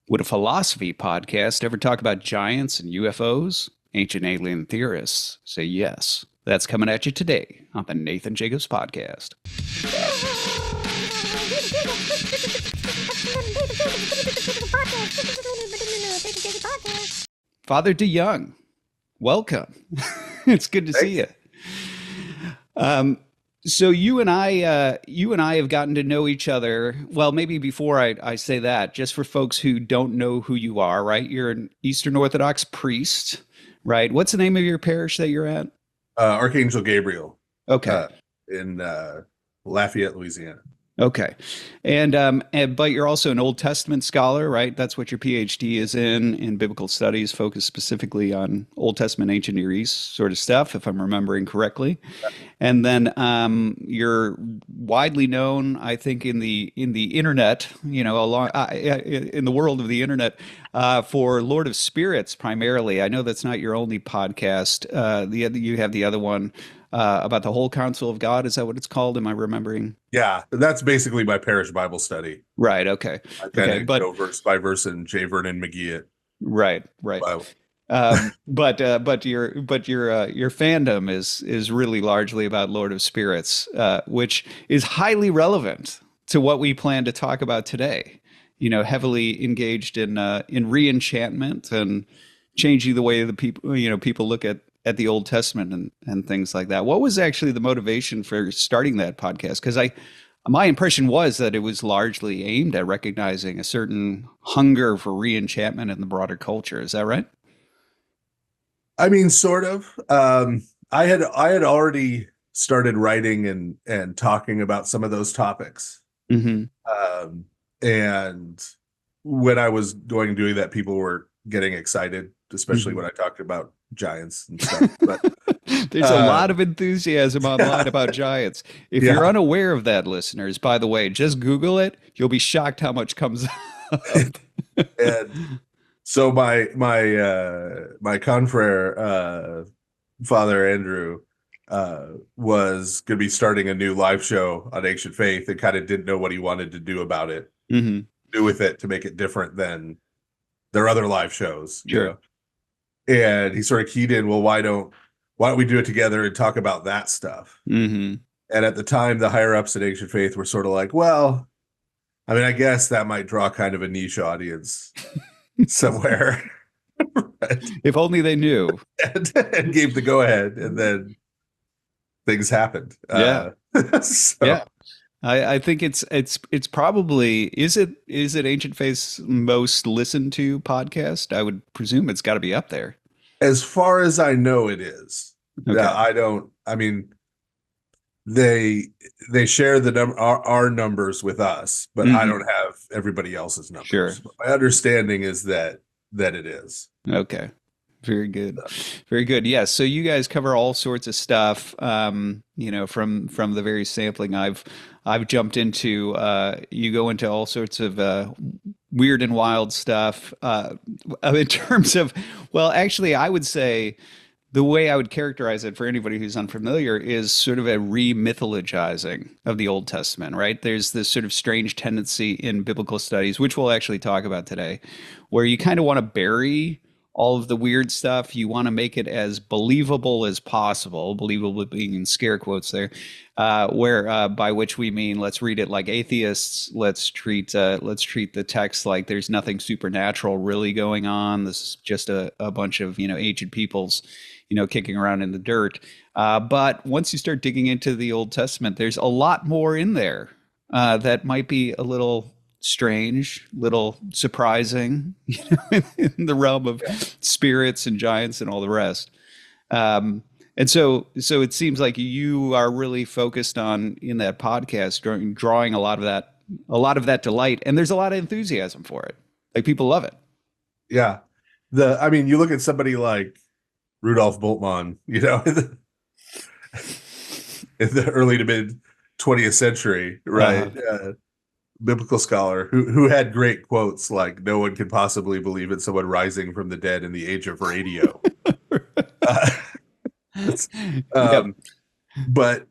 Would a philosophy podcast ever talk about giants and UFOs? Ancient alien theorists say yes. That's coming at you today on the Nathan Jacobs Podcast. Father DeYoung, welcome. It's good to see you. So you and I have gotten to know each other. Well, maybe before I say that, just for folks who don't know who you are, right? You're an Eastern Orthodox priest, right? What's the name of your parish that you're at? Archangel Gabriel. Okay. In Lafayette, Louisiana. Okay. But you're also an Old Testament scholar, right? That's what your PhD is in biblical studies, focused specifically on Old Testament, ancient Near East sort of stuff, if I'm remembering correctly. And then you're widely known, I think, in the internet, in the world of the internet, for Lord of Spirits primarily. I know that's not your only podcast. You have the other one about the whole counsel of God. Is that what it's called? Am I remembering? Yeah, that's basically my parish Bible study. Right. Okay. I kind of go verse by verse in J. Vernon McGee it. Right. But your fandom is really largely about Lord of Spirits, which is highly relevant to what we plan to talk about today. You know, heavily engaged in re-enchantment and changing the way the people look at the Old Testament and things like that. What was actually the motivation for starting that podcast? Because my impression was that it was largely aimed at recognizing a certain hunger for re-enchantment in the broader culture. Is that right? I mean, sort of. I had already started writing and talking about some of those topics. Mm-hmm. And when I was doing that, people were getting excited, especially when I talked about giants and stuff. But there's a lot of enthusiasm online about giants. If you're unaware of that, listeners, by the way, just Google it. You'll be shocked how much comes up. And so my confrere, Father Andrew, was going to be starting a new live show on ancient faith and kind of didn't know what he wanted to do about it, do with it to make it different than their other live shows. Sure. You know? And he sort of keyed in, well, why don't we do it together and talk about that stuff? Mm-hmm. And at the time, the higher ups in ancient faith were sort of like, well, I mean, I guess that might draw kind of a niche audience somewhere. Right? If only they knew. And gave the go ahead, and then things happened. Yeah. So. Yeah. I think it's probably is it Ancient Faith's most listened to podcast? I would presume it's got to be up there. As far as I know, it is. Okay. I mean, they share our numbers with us, but I don't have everybody else's numbers. Sure. My understanding is that it is. Okay. Very good. Very good. Yes. Yeah, so you guys cover all sorts of stuff, from the very sampling I've jumped into. You go into all sorts of weird and wild stuff in terms of, well, actually, I would say the way I would characterize it for anybody who's unfamiliar is sort of a re-mythologizing of the Old Testament, right? There's this sort of strange tendency in biblical studies, which we'll actually talk about today, where you kind of want to bury all of the weird stuff. You want to make it as believable as possible, believable being in scare quotes there, by which we mean let's read it like atheists. Let's treat the text like there's nothing supernatural really going on. This is just a bunch of ancient peoples, kicking around in the dirt. But once you start digging into the Old Testament, there's a lot more in there that might be a little strange, little surprising, in the realm of spirits and giants and all the rest. And so it seems like you are really focused on, in that podcast, drawing a lot of that delight, and there's a lot of enthusiasm for it. Like, people love it. Yeah. I mean, you look at somebody like Rudolf Bultmann, in the early to mid 20th century, right? Biblical scholar who had great quotes like, no one can possibly believe in someone rising from the dead in the age of radio. But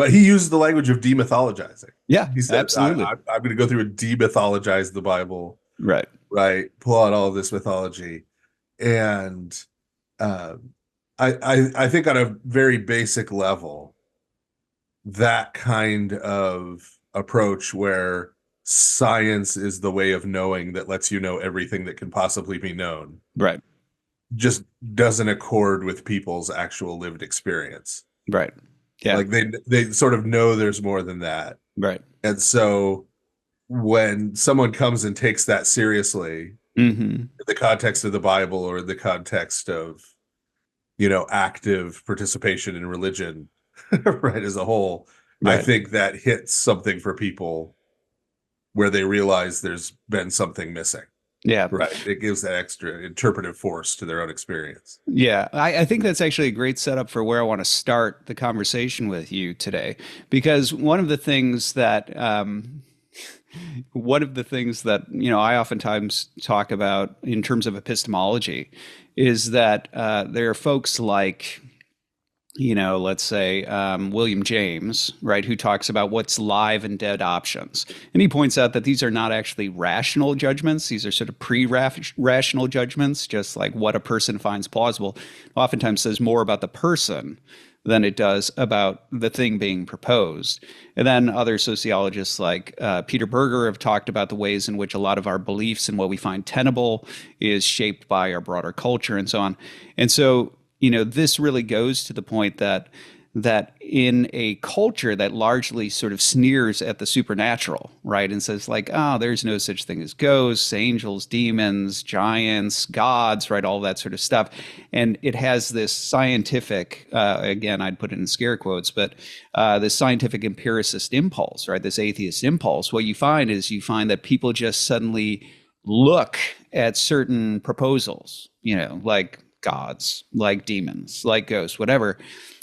he used the language of demythologizing. Yeah, he said, absolutely. I'm going to go through and demythologize the Bible, right, right? Pull out all this mythology. And uh, I think on a very basic level, that kind of approach where science is the way of knowing that lets you know everything that can possibly be known Right. just doesn't accord with people's actual lived experience. Right. Yeah. Like they sort of know there's more than that. Right. And so when someone comes and takes that seriously Mm-hmm. in the context of the Bible or in the context of, you know, active participation in religion, right, as a whole, I Right. think that hits something for people where they realize there's been something missing. Yeah. Right. It gives that extra interpretive force to their own experience. Yeah, I think that's actually a great setup for where I want to start the conversation with you today, because one of the things that I oftentimes talk about in terms of epistemology is that there are folks like let's say William James, right, who talks about what's live and dead options. And he points out that these are not actually rational judgments. These are sort of pre-rational judgments, just like what a person finds plausible. Oftentimes says more about the person than it does about the thing being proposed. And then other sociologists like Peter Berger have talked about the ways in which a lot of our beliefs and what we find tenable is shaped by our broader culture and so on. And so this really goes to the point that in a culture that largely sort of sneers at the supernatural, right, and says like, oh, there's no such thing as ghosts, angels, demons, giants, gods, right, all that sort of stuff. And it has this scientific, again, I'd put it in scare quotes, but this scientific empiricist impulse, right, this atheist impulse. What you find that people just suddenly look at certain proposals, like gods, like demons, like ghosts, whatever.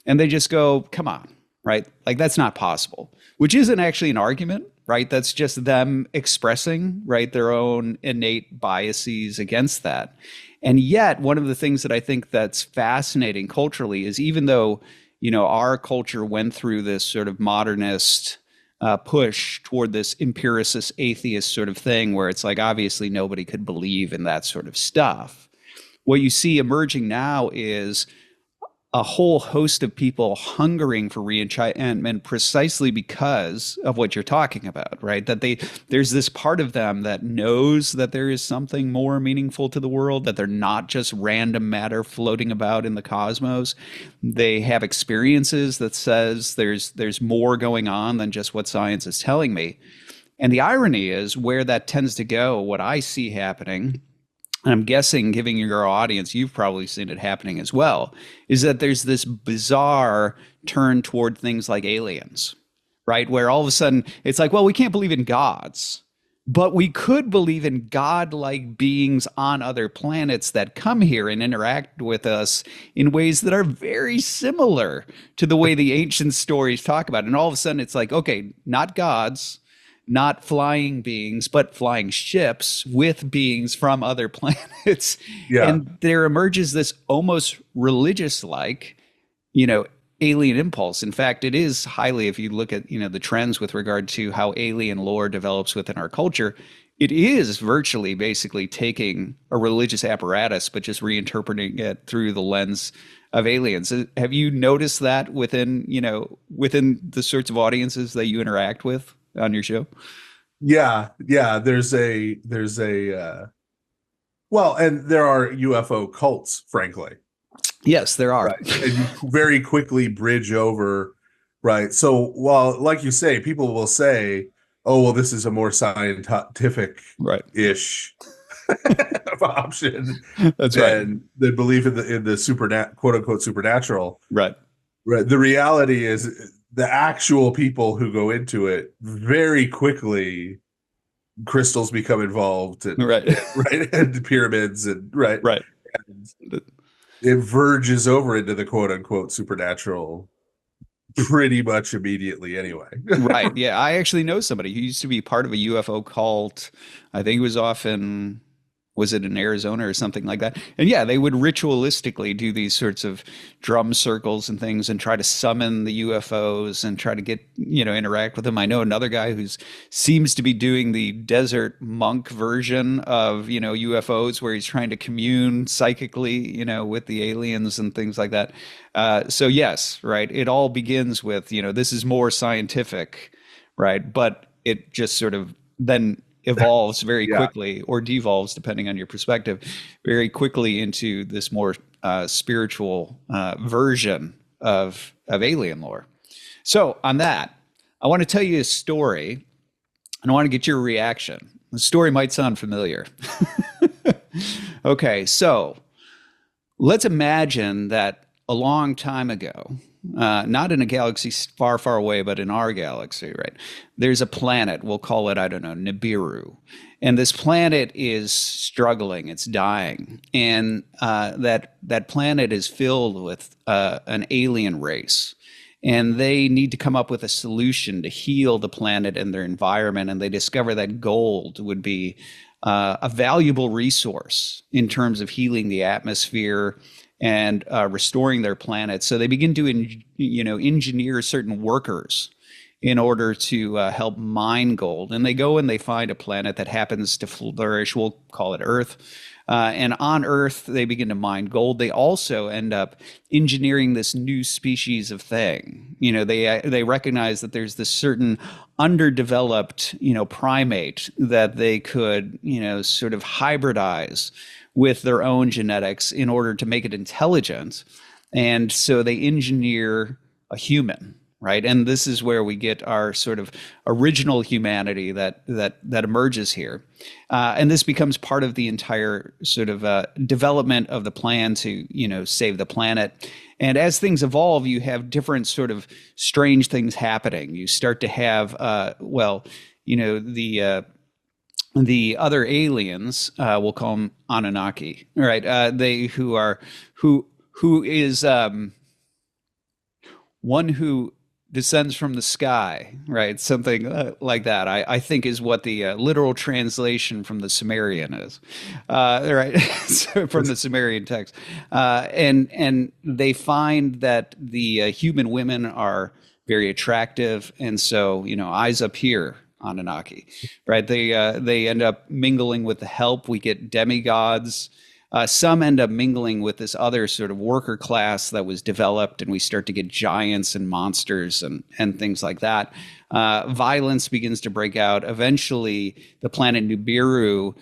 And they just go, come on, right? Like that's not possible, which isn't actually an argument, right? That's just them expressing, right, their own innate biases against that. And yet, one of the things that I think that's fascinating culturally is even though, our culture went through this sort of modernist push toward this empiricist atheist sort of thing where it's like, obviously nobody could believe in that sort of stuff. What you see emerging now is a whole host of people hungering for re-enchantment precisely because of what you're talking about, right? That there's this part of them that knows that there is something more meaningful to the world, that they're not just random matter floating about in the cosmos. They have experiences that says there's more going on than just what science is telling me. And the irony is where that tends to go, what I see happening, and I'm guessing, giving your audience, you've probably seen it happening as well, is that there's this bizarre turn toward things like aliens, right? Where all of a sudden it's like, well, we can't believe in gods, but we could believe in godlike beings on other planets that come here and interact with us in ways that are very similar to the way the ancient stories talk about it. And all of a sudden it's like, okay, not gods, not flying beings, but flying ships with beings from other planets. Yeah. And there emerges this almost religious like, alien impulse. In fact, it is highly, if you look at, the trends with regard to how alien lore develops within our culture, it is virtually basically taking a religious apparatus, but just reinterpreting it through the lens of aliens. Have you noticed that within the sorts of audiences that you interact with on your show? Yeah, there's a well, and there are UFO cults, frankly. Yes, there are. Right. And you very quickly bridge over, right? So while, like you say, people will say, oh, well, this is a more scientific-ish option That's right. than belief in the quote unquote supernatural. Right. Right. The reality is the actual people who go into it very quickly, crystals become involved, and Right. right, and pyramids, and right, Right. and it verges over into the quote unquote supernatural pretty much immediately anyway. Right. Yeah. I actually know somebody who used to be part of a UFO cult. I think he was off in was it in Arizona or something like that? And yeah, they would ritualistically do these sorts of drum circles and things and try to summon the UFOs and try to get, interact with them. I know another guy who seems to be doing the desert monk version of, UFOs, where he's trying to commune psychically, with the aliens and things like that. So yes, right. It all begins with, this is more scientific, right? But it just sort of then evolves very Yeah. quickly, or devolves depending on your perspective, very quickly into this more spiritual version of alien lore. So on that, I want to tell you a story, and I want to get your reaction. The story might sound familiar. Okay, so let's imagine that a long time ago, not in a galaxy far, far away, but in our galaxy, right? There's a planet, we'll call it, I don't know, Nibiru. And this planet is struggling, it's dying. And that planet is filled with an alien race. And they need to come up with a solution to heal the planet and their environment. And they discover that gold would be a valuable resource in terms of healing the atmosphere and restoring their planet. So they begin to, engineer certain workers in order to help mine gold. And they go and they find a planet that happens to flourish. We'll call it Earth. And on Earth, they begin to mine gold. They also end up engineering this new species of thing. They recognize that there's this certain underdeveloped, primate that they could, sort of hybridize with their own genetics in order to make it intelligent. And so they engineer a human, right? And this is where we get our sort of original humanity that emerges here. And this becomes part of the entire sort of development of the plan to, save the planet. And as things evolve, you have different sort of strange things happening. You start to have, the other aliens, we'll call them Anunnaki, right? They who is one who descends from the sky, right? Something like that. I think is what the literal translation from the Sumerian is, right? So from the Sumerian text, and they find that the human women are very attractive, and so eyes up here, Anunnaki, right? They end up mingling with the help. We get demigods. Some end up mingling with this other sort of worker class that was developed, and we start to get giants and monsters and things like that. Violence begins to break out. Eventually, the planet Nibiru,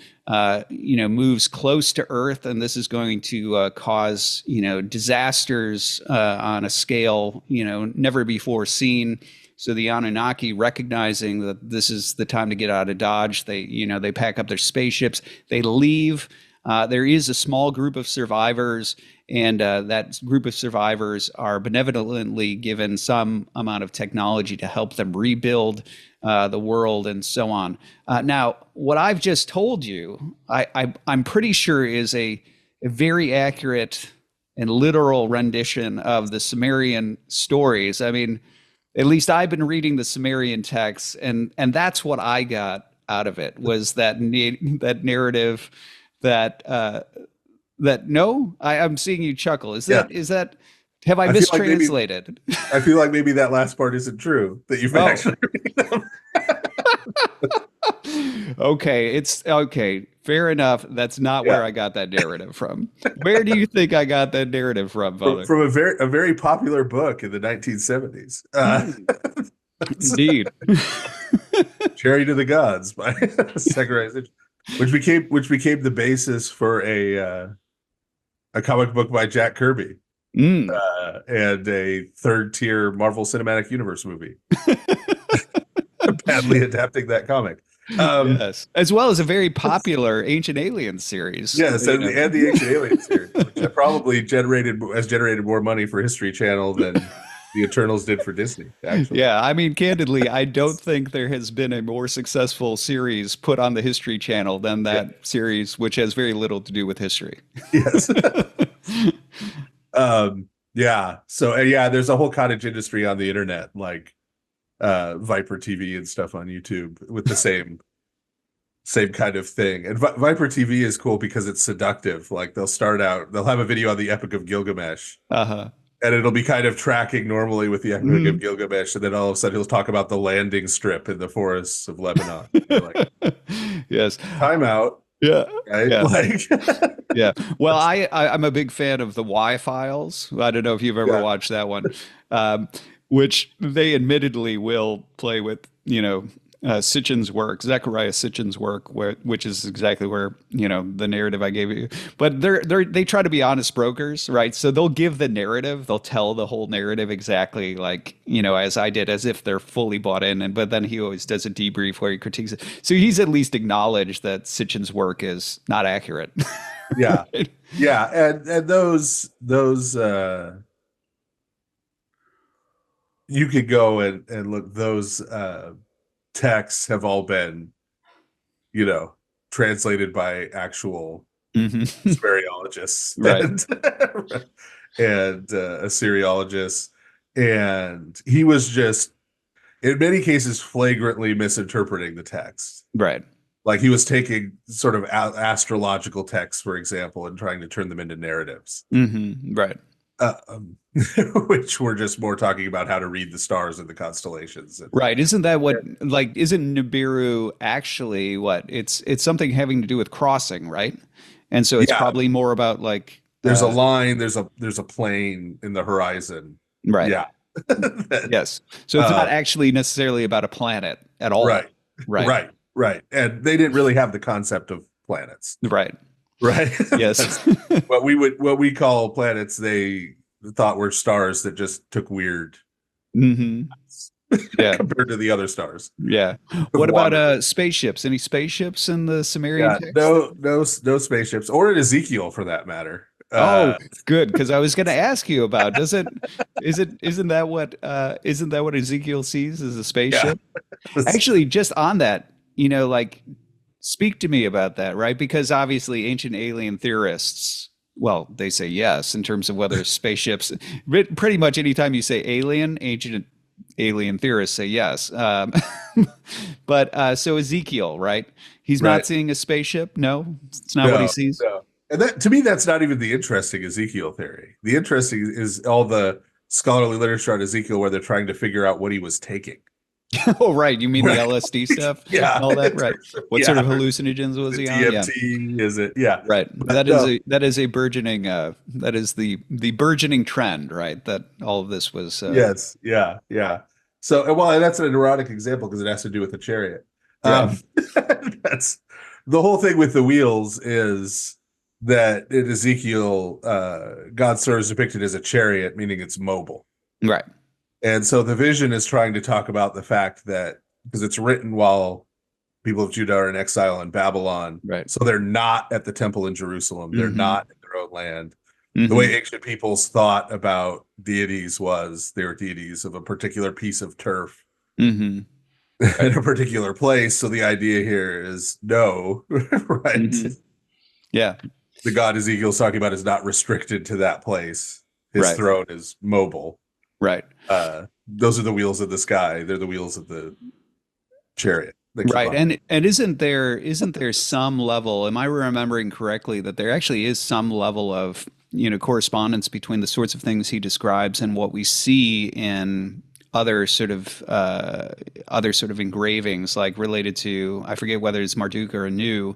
moves close to Earth, and this is going to cause, disasters on a scale, never before seen. So the Anunnaki, recognizing that this is the time to get out of Dodge, they pack up their spaceships, they leave. There is a small group of survivors, and that group of survivors are benevolently given some amount of technology to help them rebuild the world and so on. Now, what I've just told you, I'm pretty sure is a very accurate and literal rendition of the Sumerian stories. I mean, at least I've been reading the Sumerian texts, and that's what I got out of it, was that narrative that no, I'm seeing you chuckle. Is that have I mistranslated? I feel like maybe that last part isn't true, that you've been actually reading them. Okay, it's okay. Fair enough. That's not where I got that narrative from. Where do you think I got that narrative from, Father? From a very popular book in the 1970s. Indeed. Cherry to the Gods by Secularization, which became the basis for a comic book by Jack Kirby, and a third-tier Marvel Cinematic Universe movie. Badly adapting that comic. Yes, as well as a very popular Ancient Aliens series. Yes, and the Ancient Aliens series, which probably generated more money for History Channel than the Eternals did for Disney. Actually, yeah. I mean, candidly, I don't think there has been a more successful series put on the History Channel than that series, which has very little to do with history. Yes. Yeah. So there's a whole cottage industry on the internet, like Viper TV and stuff on YouTube, with the same kind of thing. And Viper TV is cool because it's seductive. Like they'll have a video on the Epic of Gilgamesh. Uh-huh. And it'll be kind of tracking normally with the Epic of Gilgamesh, and then all of a sudden he'll talk about the landing strip in the forests of Lebanon. You're like, yes. Time out. Yeah. Right? Yeah. Like, yeah. Well, I'm a big fan of the Y-Files. I don't know if you've ever watched that one, which they admittedly will play with, Sitchin's work, Zechariah Sitchin's work, which is exactly where, the narrative I gave you. But they try to be honest brokers, right? So they'll give the narrative, they'll tell the whole narrative exactly like, as I did, as if they're fully bought in. But then he always does a debrief where he critiques it. So he's at least acknowledged that Sitchin's work is not accurate. Yeah. Yeah. And those you could go and look, those texts have all been, translated by actual Sumeriologists and Assyriologists. And he was just, in many cases, flagrantly misinterpreting the text. Right. Like he was taking sort of astrological texts, for example, and trying to turn them into narratives. Right. Which were just more talking about how to read the stars and the constellations. Right. Isn't that what, isn't Nibiru actually what? It's something having to do with crossing, right? And so it's probably more about like there's a line, there's a plane in the horizon. Right. Yeah. Yes. So it's not actually necessarily about a planet at all. Right. And they didn't really have the concept of planets. Right. Yes. what we call planets, they thought were stars that just took weird compared to the other stars. Yeah. What about spaceships? Any spaceships in the Sumerian text? No spaceships, or in Ezekiel for that matter. Good, because I was going to ask you about isn't that what Ezekiel sees as a spaceship? Yeah. Actually, just on that, speak to me about that, right? Because obviously ancient alien theorists, well, they say yes in terms of whether spaceships, pretty much anytime you say alien, ancient alien theorists say yes. But so Ezekiel, right? He's not seeing a spaceship. No, it's not what he sees. No. And that, to me, that's not even the interesting Ezekiel theory. The interesting is all the scholarly literature on Ezekiel where they're trying to figure out what he was taking. Oh, right. You mean the LSD stuff? Yeah. All that, right. What sort of hallucinogens was he on? DMT, is it? Yeah. Right. That is a burgeoning, that is the burgeoning trend, right? That all of this was. Yes. Yeah. Yeah. So, well, that's an erotic example because it has to do with the chariot. Yeah. That's the whole thing with the wheels is that in Ezekiel, God's sword is depicted as a chariot, meaning it's mobile. Right. And so the vision is trying to talk about the fact that because it's written while people of Judah are in exile in Babylon. Right. So they're not at the temple in Jerusalem. They're not in their own land. The way ancient peoples thought about deities was they were deities of a particular piece of turf in a particular place. So the idea here is no, right? Yeah. The God Ezekiel's talking about is not restricted to that place. His throne is mobile. Right. Those are the wheels of the sky. They're the wheels of the chariot. Right. And isn't there some level, am I remembering correctly, that there actually is some level of, correspondence between the sorts of things he describes and what we see in other sort of engravings, like related to, I forget whether it's Marduk or Anu,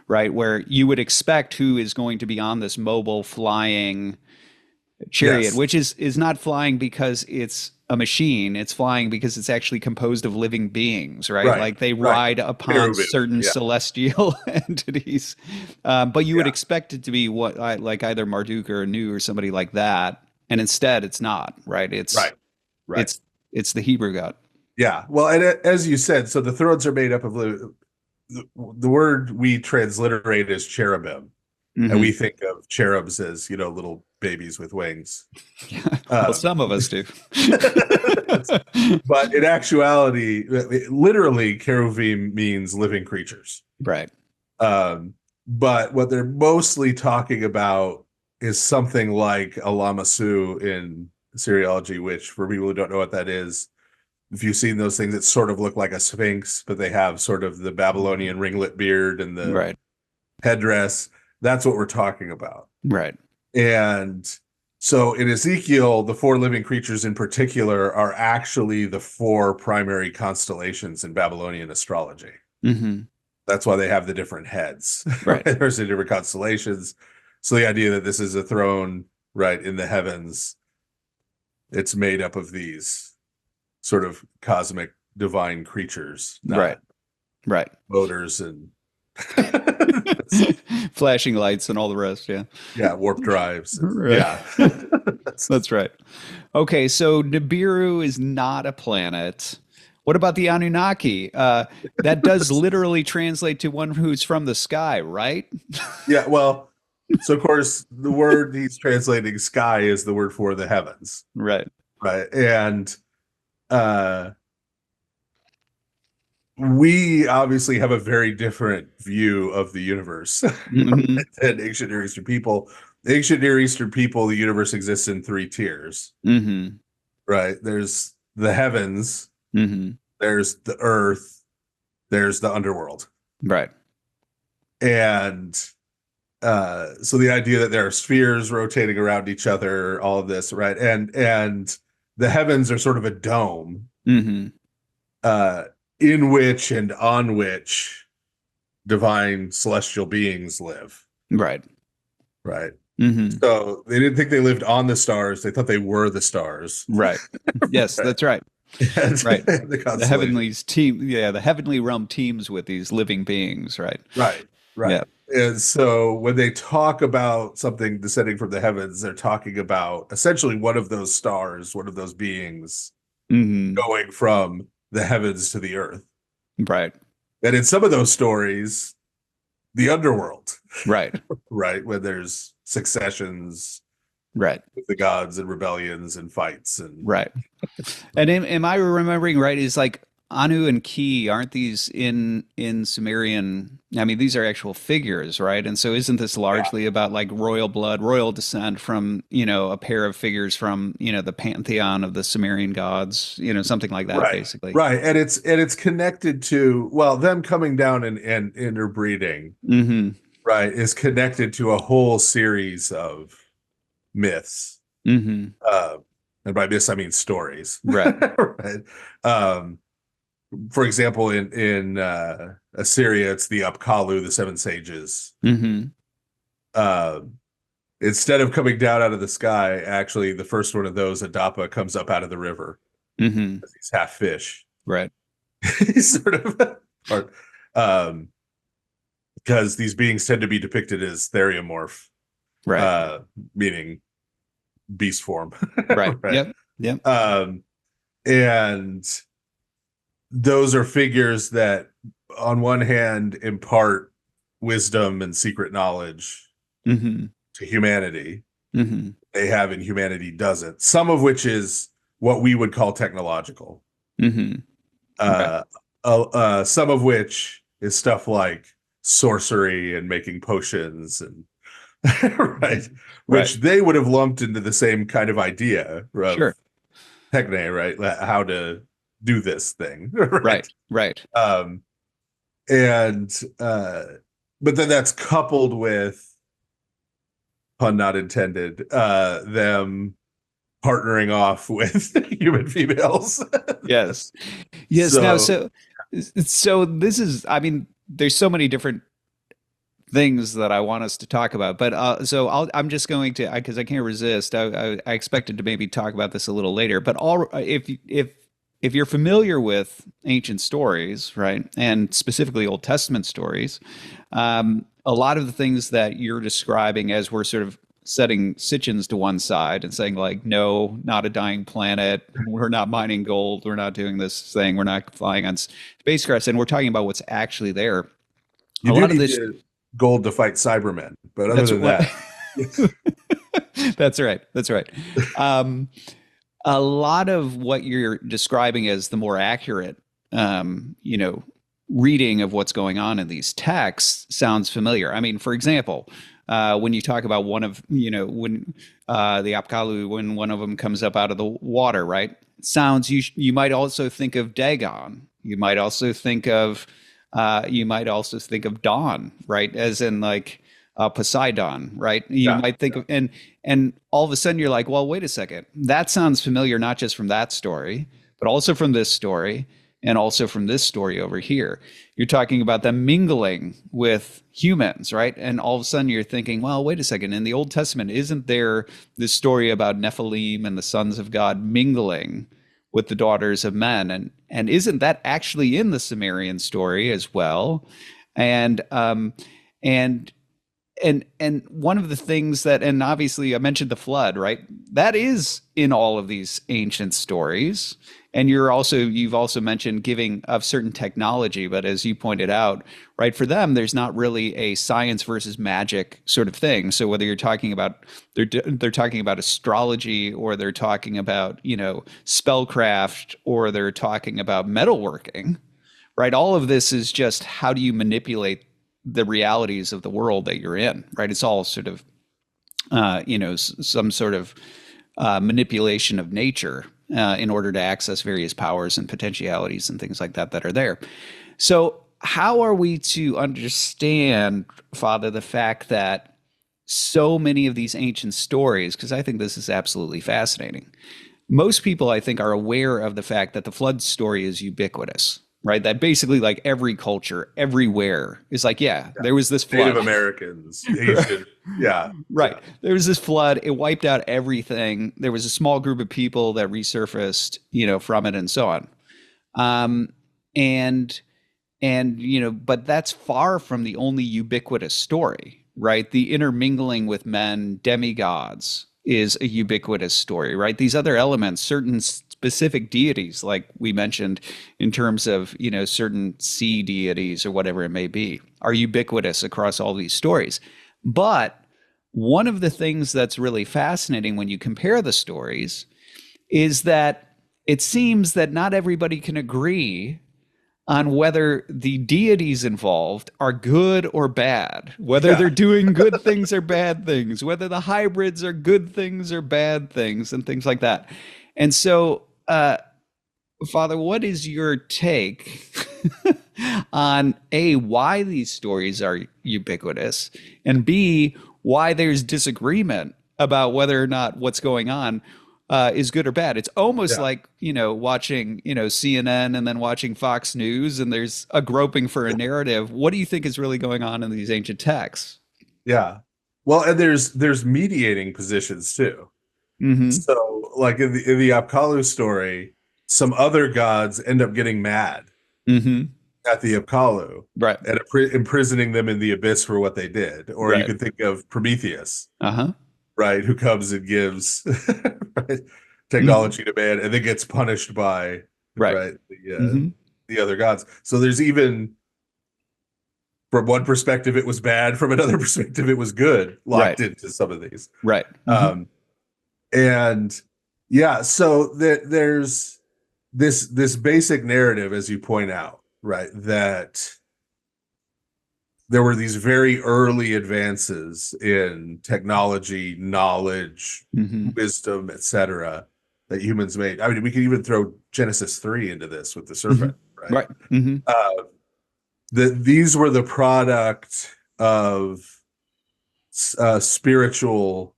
right? Where you would expect who is going to be on this mobile flying chariot, which is not flying because it's a machine. It's flying because it's actually composed of living beings, right? Like they ride upon certain celestial entities. But you would expect it to be like either Marduk or Anu or somebody like that. And instead it's not, right? It's it's the Hebrew God. Yeah. Well, and as you said, so the thrones are made up of the word we transliterate as cherubim. And we think of cherubs as, little babies with wings. Well, some of us do. But in actuality, literally, cherubim means living creatures. Right. But what they're mostly talking about is something like a lamasu in Assyriology, which, for people who don't know what that is if you've seen those things that sort of look like a sphinx, but they have sort of the Babylonian ringlet beard and the Right. headdress. That's what we're talking about. Right. And so in Ezekiel, the four living creatures in particular are actually the four primary constellations in Babylonian astrology. Mm-hmm. That's why they have the different heads. Right. There's the different constellations. So the idea that this is a throne, right, in the heavens, it's made up of these sort of cosmic divine creatures, not Right. Right. motors and flashing lights and all the rest. Yeah. yeah, warp drives. Right. Yeah. That's right. Okay, so Nibiru is not a planet. What about the Anunnaki? That does literally translate to one who's from the sky, right? Yeah, well, so of course the word he's translating sky is the word for the heavens. Right. Right. And we obviously have a very different view of the universe Mm-hmm. than ancient Near Eastern people. Ancient Near Eastern people, the universe exists in three tiers. Mm-hmm. Right. There's the heavens, Mm-hmm. there's the earth, there's the underworld. Right. And so the idea that there are spheres rotating around each other, all of this, right? And the heavens are sort of a dome, Mm-hmm. in which and on which divine celestial beings live. Right. Right. Mm-hmm. So they didn't think they lived on the stars. They thought they were the stars. Right. Yes, Right. That's right. And Right. the heavenlies team. Yeah, the heavenly realm teams with these living beings. Right. Right. Right. Yeah. And so when they talk about something descending from the heavens, they're talking about essentially one of those stars, one of those beings Mm-hmm. going from the heavens to the earth. Right. And in some of those stories, the underworld, Right. right, when there's successions Right. with the gods and rebellions and fights and Right. And am I remembering right? Is like Anu and Ki, aren't these in Sumerian? I mean, these are actual figures, right? And so isn't this largely about like royal blood, royal descent from, a pair of figures from, the pantheon of the Sumerian gods, something like that, right, basically. right, and it's connected to, well, them coming down and interbreeding, Mm-hmm. right, is connected to a whole series of myths. Mm-hmm. And by myths I mean stories. Right. Right. For example, in Assyria, it's the Apkallu, the seven sages. Mm-hmm. Instead of coming down out of the sky, actually the first one of those, Adapa, comes up out of the river. Mm-hmm. He's half fish. Right. He's sort of because these beings tend to be depicted as theriomorph, Right. Meaning beast form. Right. Right. Yep. Yep. And those are figures that on one hand impart wisdom and secret knowledge Mm-hmm. to humanity. Mm-hmm. They have and humanity doesn't, some of which is what we would call technological. Mm-hmm. Some of which is stuff like sorcery and making potions and right, which they would have lumped into the same kind of idea of Sure. techne, right, how to do this thing. Right. Right. And but then that's coupled with, pun not intended, them partnering off with human females. Yes. Yes. Now, so this is, I mean, there's so many different things that I want us to talk about, but so I'm just going to, because I can't resist. I expected to maybe talk about this a little later, but if you're familiar with ancient stories, right, and specifically Old Testament stories, a lot of the things that you're describing as we're sort of setting Sitchins to one side and saying like, no, not a dying planet. We're not mining gold. We're not doing this thing. We're not flying on spacecrafts. And we're talking about what's actually there. You do need gold to fight Cybermen, but other than that. That's right. That's right. A lot of what you're describing as the more accurate, reading of what's going on in these texts sounds familiar. I mean, for example, when you talk about one of, when the Apkallu, when one of them comes up out of the water, right? sounds, you might also think of Dagon. You might also think of Dawn, right? As in like Poseidon, right? You Yeah. might think of, and all of a sudden you're like, well, wait a second, that sounds familiar, not just from that story, but also from this story, and also from this story over here. You're talking about them mingling with humans, right? And all of a sudden you're thinking, well, wait a second, in the Old Testament, isn't there this story about Nephilim and the sons of God mingling with the daughters of men? And isn't that actually in the Sumerian story as well? And and and one of the things that, and obviously I mentioned the flood, right? That is in all of these ancient stories. And you've also mentioned giving of certain technology, but as you pointed out, right, for them, there's not really a science versus magic sort of thing. So whether you're talking about, they're talking about astrology, or they're talking about, spellcraft, or they're talking about metalworking, right? All of this is just, how do you manipulate the realities of the world that you're in, right? It's all sort of, some sort of manipulation of nature in order to access various powers and potentialities and things like that that are there. So, how are we to understand, Father, the fact that so many of these ancient stories, because I think this is absolutely fascinating. Most people, I think, are aware of the fact that the flood story is ubiquitous, right? That basically, like, every culture, everywhere is like, yeah, there was this Native flood. Americans, Asian, yeah, Right. yeah. There was this flood. It wiped out everything. There was a small group of people that resurfaced, from it, and so on. Um, and but that's far from the only ubiquitous story, right? The intermingling with men, demigods, is a ubiquitous story, right? These other elements, certain specific deities, like we mentioned, in terms of, certain sea deities or whatever it may be, are ubiquitous across all these stories. But one of the things that's really fascinating when you compare the stories is that it seems that not everybody can agree on whether the deities involved are good or bad, whether Yeah. they're doing good things or bad things, whether the hybrids are good things or bad things, and things like that. And so, Father, what is your take on A, why these stories are ubiquitous, and B, why there's disagreement about whether or not what's going on is good or bad? It's almost Yeah. like, watching, CNN and then watching Fox News, and there's a groping for a narrative. What do you think is really going on in these ancient texts? Yeah. Well, and there's mediating positions too. Mm-hmm. So, like in the Apkallu story, some other gods end up getting mad Mm-hmm. at the Apkallu Right. and imprisoning them in the abyss for what they did. Or you Right. could think of Prometheus, Uh-huh. right, who comes and gives right, Mm-hmm. technology to man and then gets punished by Right. right Mm-hmm. the other gods. So there's even, from one perspective it was bad, from another perspective it was good, Right. locked into some of these. Right. Mm-hmm. Um, and yeah, so there's this basic narrative, as you point out, right, that there were these very early advances in technology, knowledge, Mm-hmm. wisdom, etc., that humans made. I mean, we could even throw Genesis 3 into this with the Mm-hmm. serpent, right? Right. Mm-hmm. These were the product of spiritual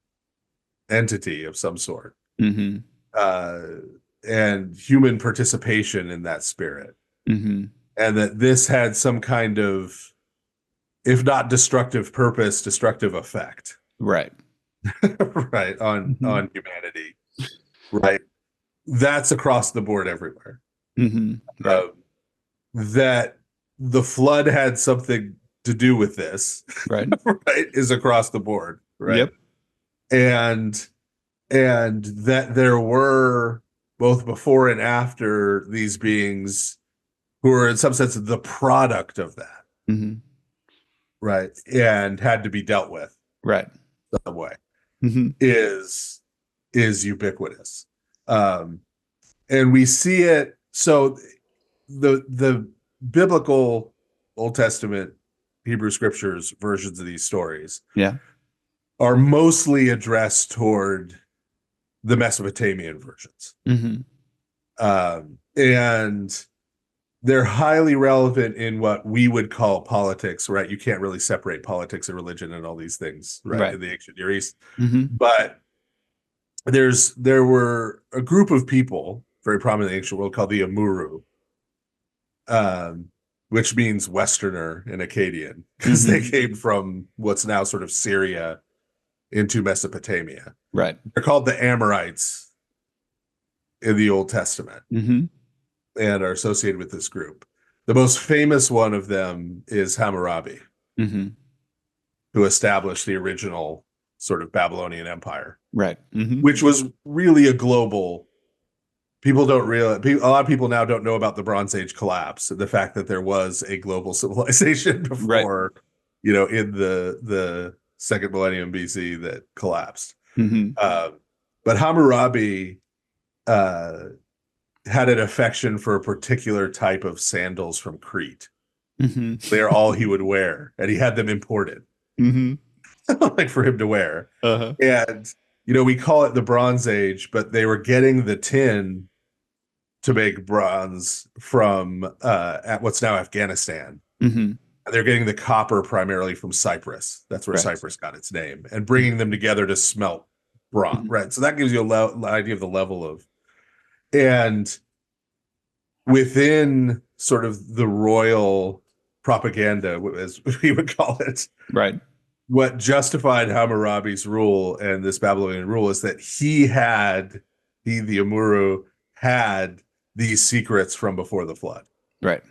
entity of some sort, Mm-hmm. uh, and human participation in that spirit, Mm-hmm. and that this had some kind of, if not destructive purpose, destructive effect, Right. right, on Mm-hmm. humanity, right? That's across the board everywhere. Mm-hmm. Right. That the flood had something to do with this, Right. right, is across the board, right? Yep. And that there were, both before and after, these beings who are in some sense the product of that, Mm-hmm. right, and had to be dealt with Right. some way, Mm-hmm. is ubiquitous. And we see it. So the biblical Old Testament Hebrew scriptures versions of these stories Yeah. are mostly addressed toward the Mesopotamian versions, Mm-hmm. And they're highly relevant in what we would call politics, right? You can't really separate politics and religion and all these things, right? In the ancient Near East. But there were a group of people very prominent in the ancient world called the Amuru, which means Westerner in Akkadian, because they came from what's now sort of Syria into Mesopotamia. Right. They're called the Amorites in the Old Testament and are associated with this group. The most famous one of them is Hammurabi, who established the original sort of Babylonian Empire, right? Which was really a global. People don't realize. A lot of people now don't know about the Bronze Age collapse, the fact that there was a global civilization before, in the second millennium BC that collapsed. But Hammurabi had an affection for a particular type of sandals from Crete. They're all he would wear, and he had them imported, like for him to wear. And we call it the Bronze Age, but they were getting the tin to make bronze from at what's now Afghanistan. They're getting the copper primarily from Cyprus. That's where Cyprus got its name, and bringing them together to smelt bronze. Right. So that gives you an idea of the level of, and within sort of the royal propaganda, as we would call it, right. What justified Hammurabi's rule and this Babylonian rule is that he, the Amuru, had these secrets from before the flood. Right.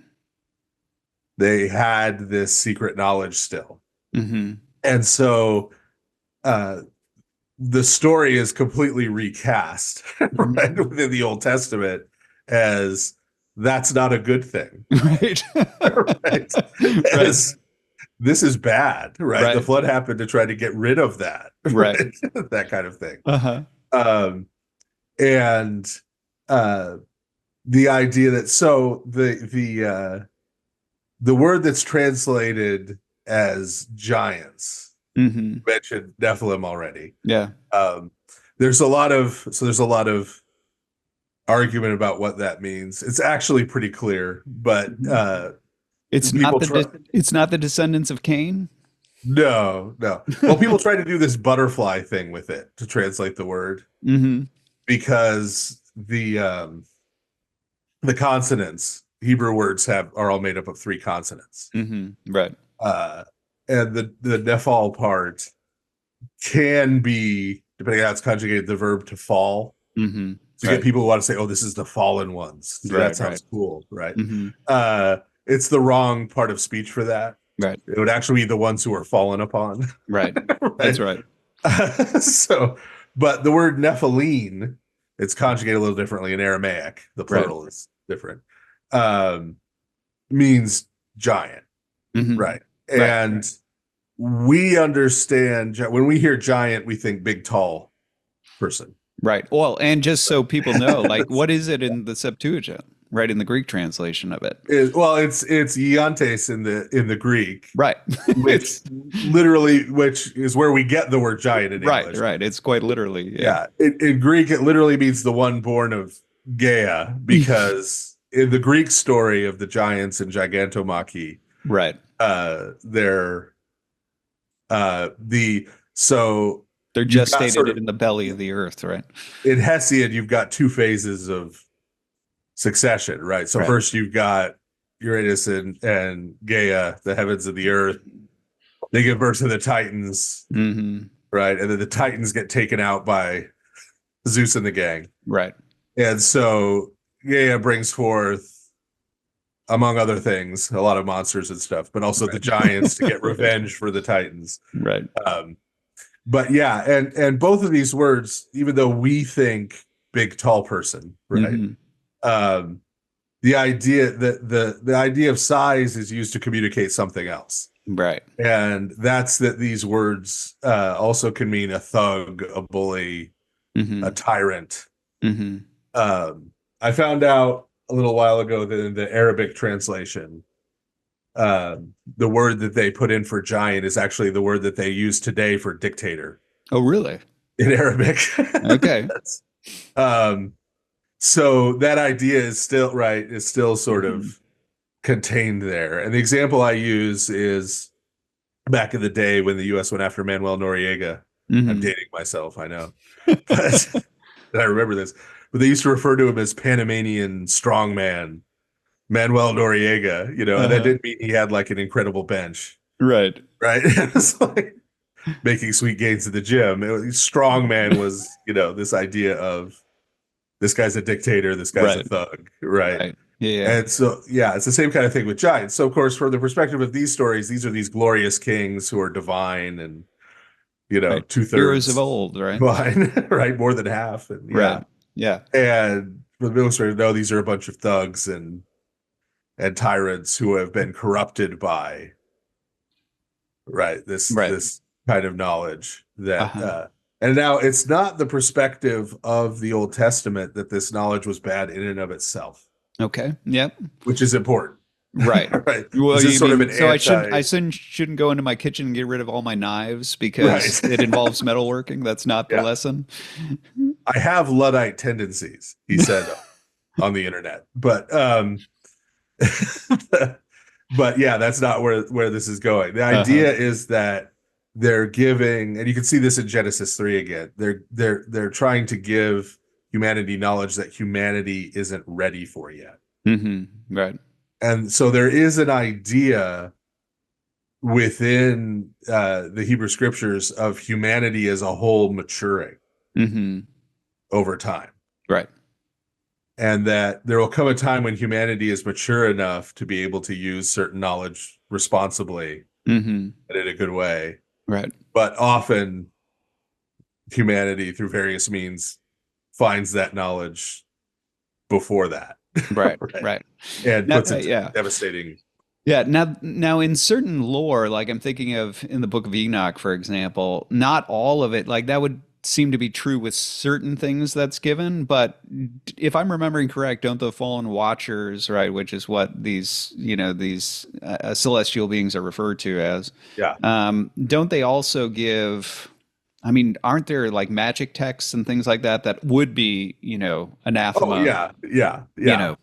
They had this secret knowledge still. And so the story is completely recast right, within the Old Testament as that's not a good thing. Right. Right. As, this is bad, right? The flood happened to try to get rid of that. Right. That kind of thing. And the idea that the word that's translated as giants, mentioned Nephilim already. Yeah. There's a lot of argument about what that means. It's actually pretty clear, but it's not the descendants of Cain. No. Well, people try to do this butterfly thing with it to translate the word, because the consonants, Hebrew words are all made up of 3 consonants. Right. And the Nephal part can be, depending on how it's conjugated, the verb to fall. To get people who want to say, "Oh, this is the fallen ones." So that sounds cool, right? It's the wrong part of speech for that. Right. It would actually be the ones who are fallen upon. Right. That's right. But the word Nephilim, it's conjugated a little differently in Aramaic. The plural is different. Means giant, right? And we understand when we hear giant, we think big, tall person. Right. Well, and just so people know, like, what is it in the Septuagint? Right, in the Greek translation of it. It's gigantes in the Greek. Right. which is where we get the word giant in English. Right. It's quite literally. Yeah. In Greek, it literally means the one born of Gaia, because in the Greek story of the giants and Gigantomachy, right, they're gestated in the belly of the earth, right? In Hesiod, you've got 2 phases of succession, right? So first you've got Uranus and Gaia, the heavens and the earth. They give birth to the Titans, right? And then the Titans get taken out by Zeus and the gang. Right. And so Gaia brings forth, among other things, a lot of monsters and stuff, but also the giants to get revenge for the Titans. Right. But yeah, and both of these words, even though we think big, tall person, right? The idea that the idea of size is used to communicate something else. Right. And that's that these words also can mean a thug, a bully, a tyrant. I found out a little while ago that in the Arabic translation, the word that they put in for giant is actually the word that they use today for dictator. Oh, really? In Arabic. Okay. So that idea is still right, is still sort Hmm. of contained there. And the example I use is back in the day when the US went after Manuel Noriega. I'm Hmm. dating myself, I know. But I remember this. But they used to refer to him as Panamanian strongman, Manuel Noriega, and that Uh-huh. didn't mean he had like an incredible bench, Right. right? It's like making sweet gains at the gym. Strongman was, this idea of this guy's a dictator, this guy's a Right. thug, right? Right. Yeah. And so, yeah, it's the same kind of thing with giants. So, of course, from the perspective of these stories, these are these glorious kings who are divine and, Right. two Heroes of thirds old, right? divine, right? More than half. And Right. yeah. Yeah. And for the military, no, these are a bunch of thugs and tyrants who have been corrupted by, right, Right. this kind of knowledge that Uh-huh. and now it's not the perspective of the Old Testament that this knowledge was bad in and of itself, Okay. Yep. which is important. Right. Right. Well, This is you sort of mean an so anti, shouldn't go into my kitchen and get rid of all my knives right. because it involves metalworking? That's not the Yeah. lesson. I have Luddite tendencies, he said on the internet. But but yeah, that's not where this is going. The Uh-huh. idea is that they're giving, and you can see this in Genesis 3 again. They're trying to give humanity knowledge that humanity isn't ready for yet. Hmm. Right. And so there is an idea within the Hebrew scriptures of humanity as a whole maturing Hmm. over time. Right. And that there will come a time when humanity is mature enough to be able to use certain knowledge responsibly Hmm. and in a good way. Right. But often humanity, through various means, finds that knowledge before that. Right. Right. Right. And Now, puts it to yeah. devastating. Yeah. Now, in certain lore, like I'm thinking of in the Book of Enoch, for example, not all of it, like that would seem to be true with certain things that's given. But if I'm remembering correct, don't the fallen watchers, right, which is what these celestial beings are referred to as, Yeah. don't they also give? I mean, aren't there like magic texts and things like that that would be, Oh, anathema, yeah. Yeah. you Yeah. know?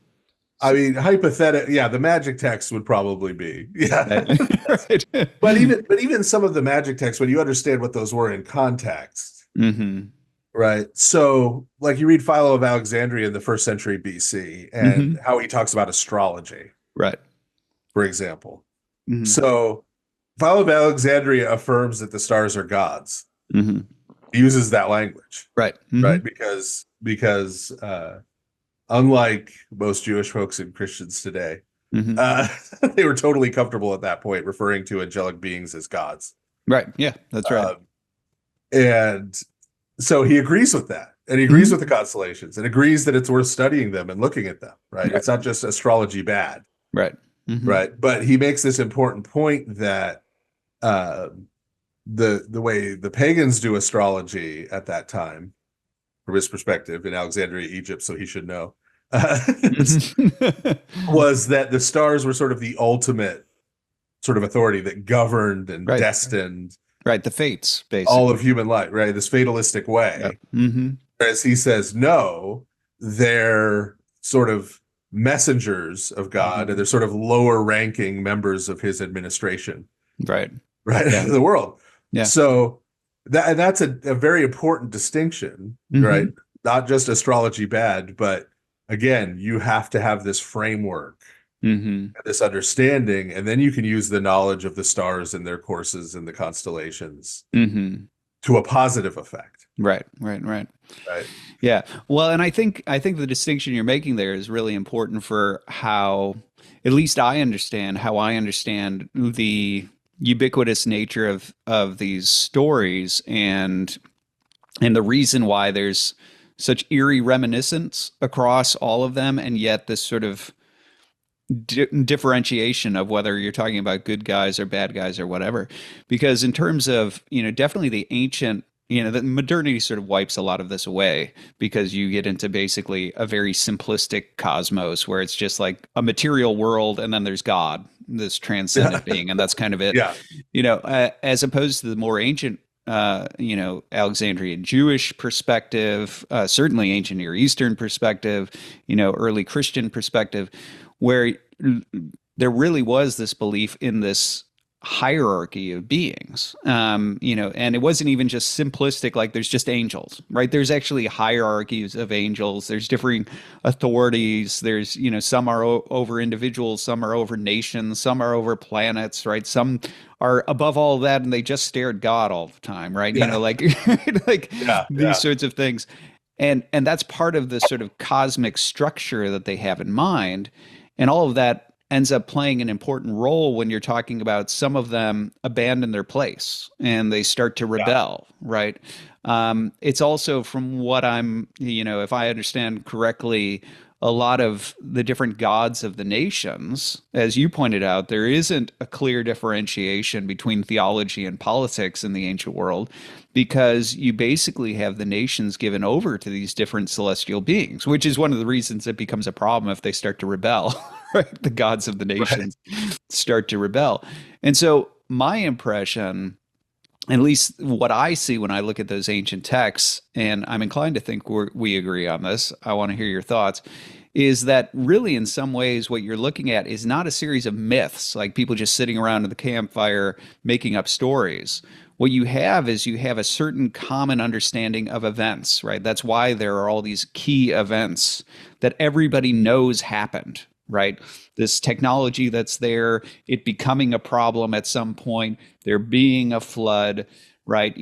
I mean, hypothetical. Yeah. The magic text would probably be. Yeah. Right. But even some of the magic texts, when you understand what those were in context, Hmm. right? So, like you read Philo of Alexandria in the first century BC and Hmm. how he talks about astrology, Right. for example. Hmm. So, Philo of Alexandria affirms that the stars are gods. Hmm. He uses that language, Right. Hmm. right? Because unlike most Jewish folks and Christians today, Hmm. uh, they were totally comfortable at that point referring to angelic beings as gods. Right. Yeah, that's right. Um, and so he agrees with that. And he agrees Hmm. with the constellations and agrees that it's worth studying them and looking at them, right? Right. It's not just astrology bad, Right. Hmm. right? But he makes this important point that uh, the way the pagans do astrology at that time, from his perspective in Alexandria, Egypt, so he should know, uh, was that the stars were sort of the ultimate sort of authority that governed and Right. destined Right. The fates, all of basically. human life, right? This fatalistic Yeah. way. Hmm. Whereas he says, no, they're sort of messengers of God and Hmm. they're sort of lower ranking members of his administration, Right. right? Yeah. In the world. Yeah. So that's a very important distinction, right? Hmm. Not just astrology bad, but again, you have to have this framework, Hmm. this understanding, and then you can use the knowledge of the stars and their courses and the constellations Hmm. to a positive effect, Right. Right. Right. right? Yeah. Well, and I think the distinction you're making there is really important for how, at least how I understand the ubiquitous nature of these stories and the reason why there's such eerie reminiscence across all of them, and yet this sort of differentiation of whether you're talking about good guys or bad guys or whatever. Because in terms of, definitely the ancient, the modernity sort of wipes a lot of this away because you get into basically a very simplistic cosmos where it's just like a material world and then there's God, this transcendent being, and that's kind of it. Yeah. As opposed to the more ancient Alexandrian Jewish perspective, certainly ancient Near Eastern perspective, early Christian perspective, where there really was this belief in this hierarchy of beings. And it wasn't even just simplistic, like there's just angels, right? There's actually hierarchies of angels. There's differing authorities. There's, some are over individuals, some are over nations, some are over planets, right? Some are above all that and they just stare at God all the time, right? Yeah. Like Yeah, these sorts of things. And that's part of the sort of cosmic structure that they have in mind. And all of that ends up playing an important role when you're talking about some of them abandon their place and they start to rebel, right? It's also from what if I understand correctly, a lot of the different gods of the nations, as you pointed out, there isn't a clear differentiation between theology and politics in the ancient world because you basically have the nations given over to these different celestial beings, which is one of the reasons it becomes a problem if they start to rebel, right? The gods of the nations start to rebel. And so my impression, at least what I see when I look at those ancient texts, and I'm inclined to think we agree on this, I want to hear your thoughts, is that really in some ways what you're looking at is not a series of myths, like people just sitting around at the campfire making up stories. What you have is you have a certain common understanding of events, right? That's why there are all these key events that everybody knows happened, right? This technology that's there, it becoming a problem at some point, there being a flood, right?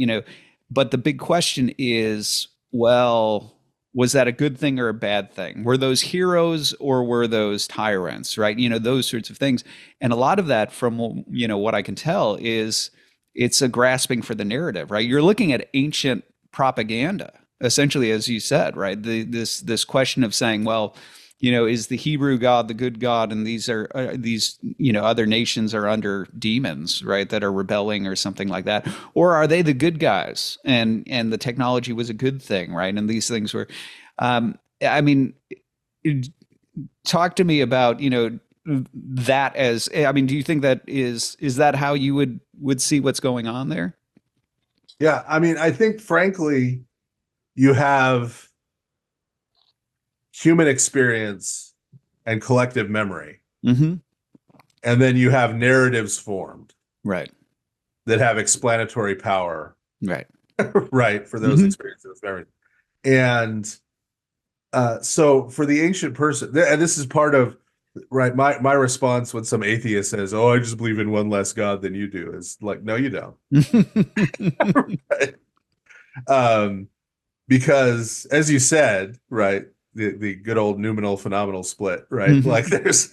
But the big question is, well, was that a good thing or a bad thing? Were those heroes or were those tyrants, right? Those sorts of things. And a lot of that from, what I can tell is it's a grasping for the narrative, right? You're looking at ancient propaganda, essentially, as you said, right? This question of saying, well, is the Hebrew God the good God, and these other nations are under demons, right, that are rebelling or something like that, or are they the good guys, and the technology was a good thing, right? And these things were, I mean, talk to me about that as, I mean, do you think that is that how you would see what's going on there? Yeah, I mean, I think frankly, you have human experience and collective memory. Mm-hmm. And then you have narratives formed. Right. That have explanatory power. Right. Right, for those experiences. And so for the ancient person, and this is part of, right, my response when some atheist says, oh, I just believe in one less God than you do, is like, no, you don't. Right? Because as you said, right, the good old noumenal phenomenal split, right? Like there's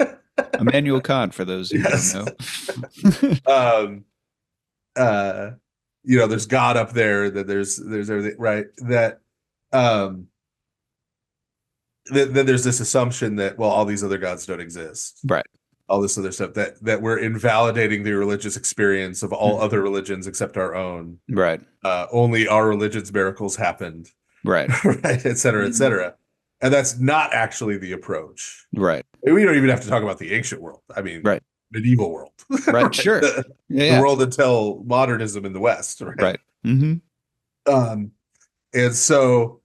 Immanuel Kant, for those who don't know. There's God up there, that there's everything, right? That then there's this assumption that, well, all these other gods don't exist, right? All this other stuff, that we're invalidating the religious experience of all other religions except our own, right? Only our religion's miracles happened, right? Right, et cetera, et cetera. And that's not actually the approach, right? We don't even have to talk about the ancient world. I mean, right. Medieval world, right? Right. Sure. The world until modernism in the West, right? Right. And so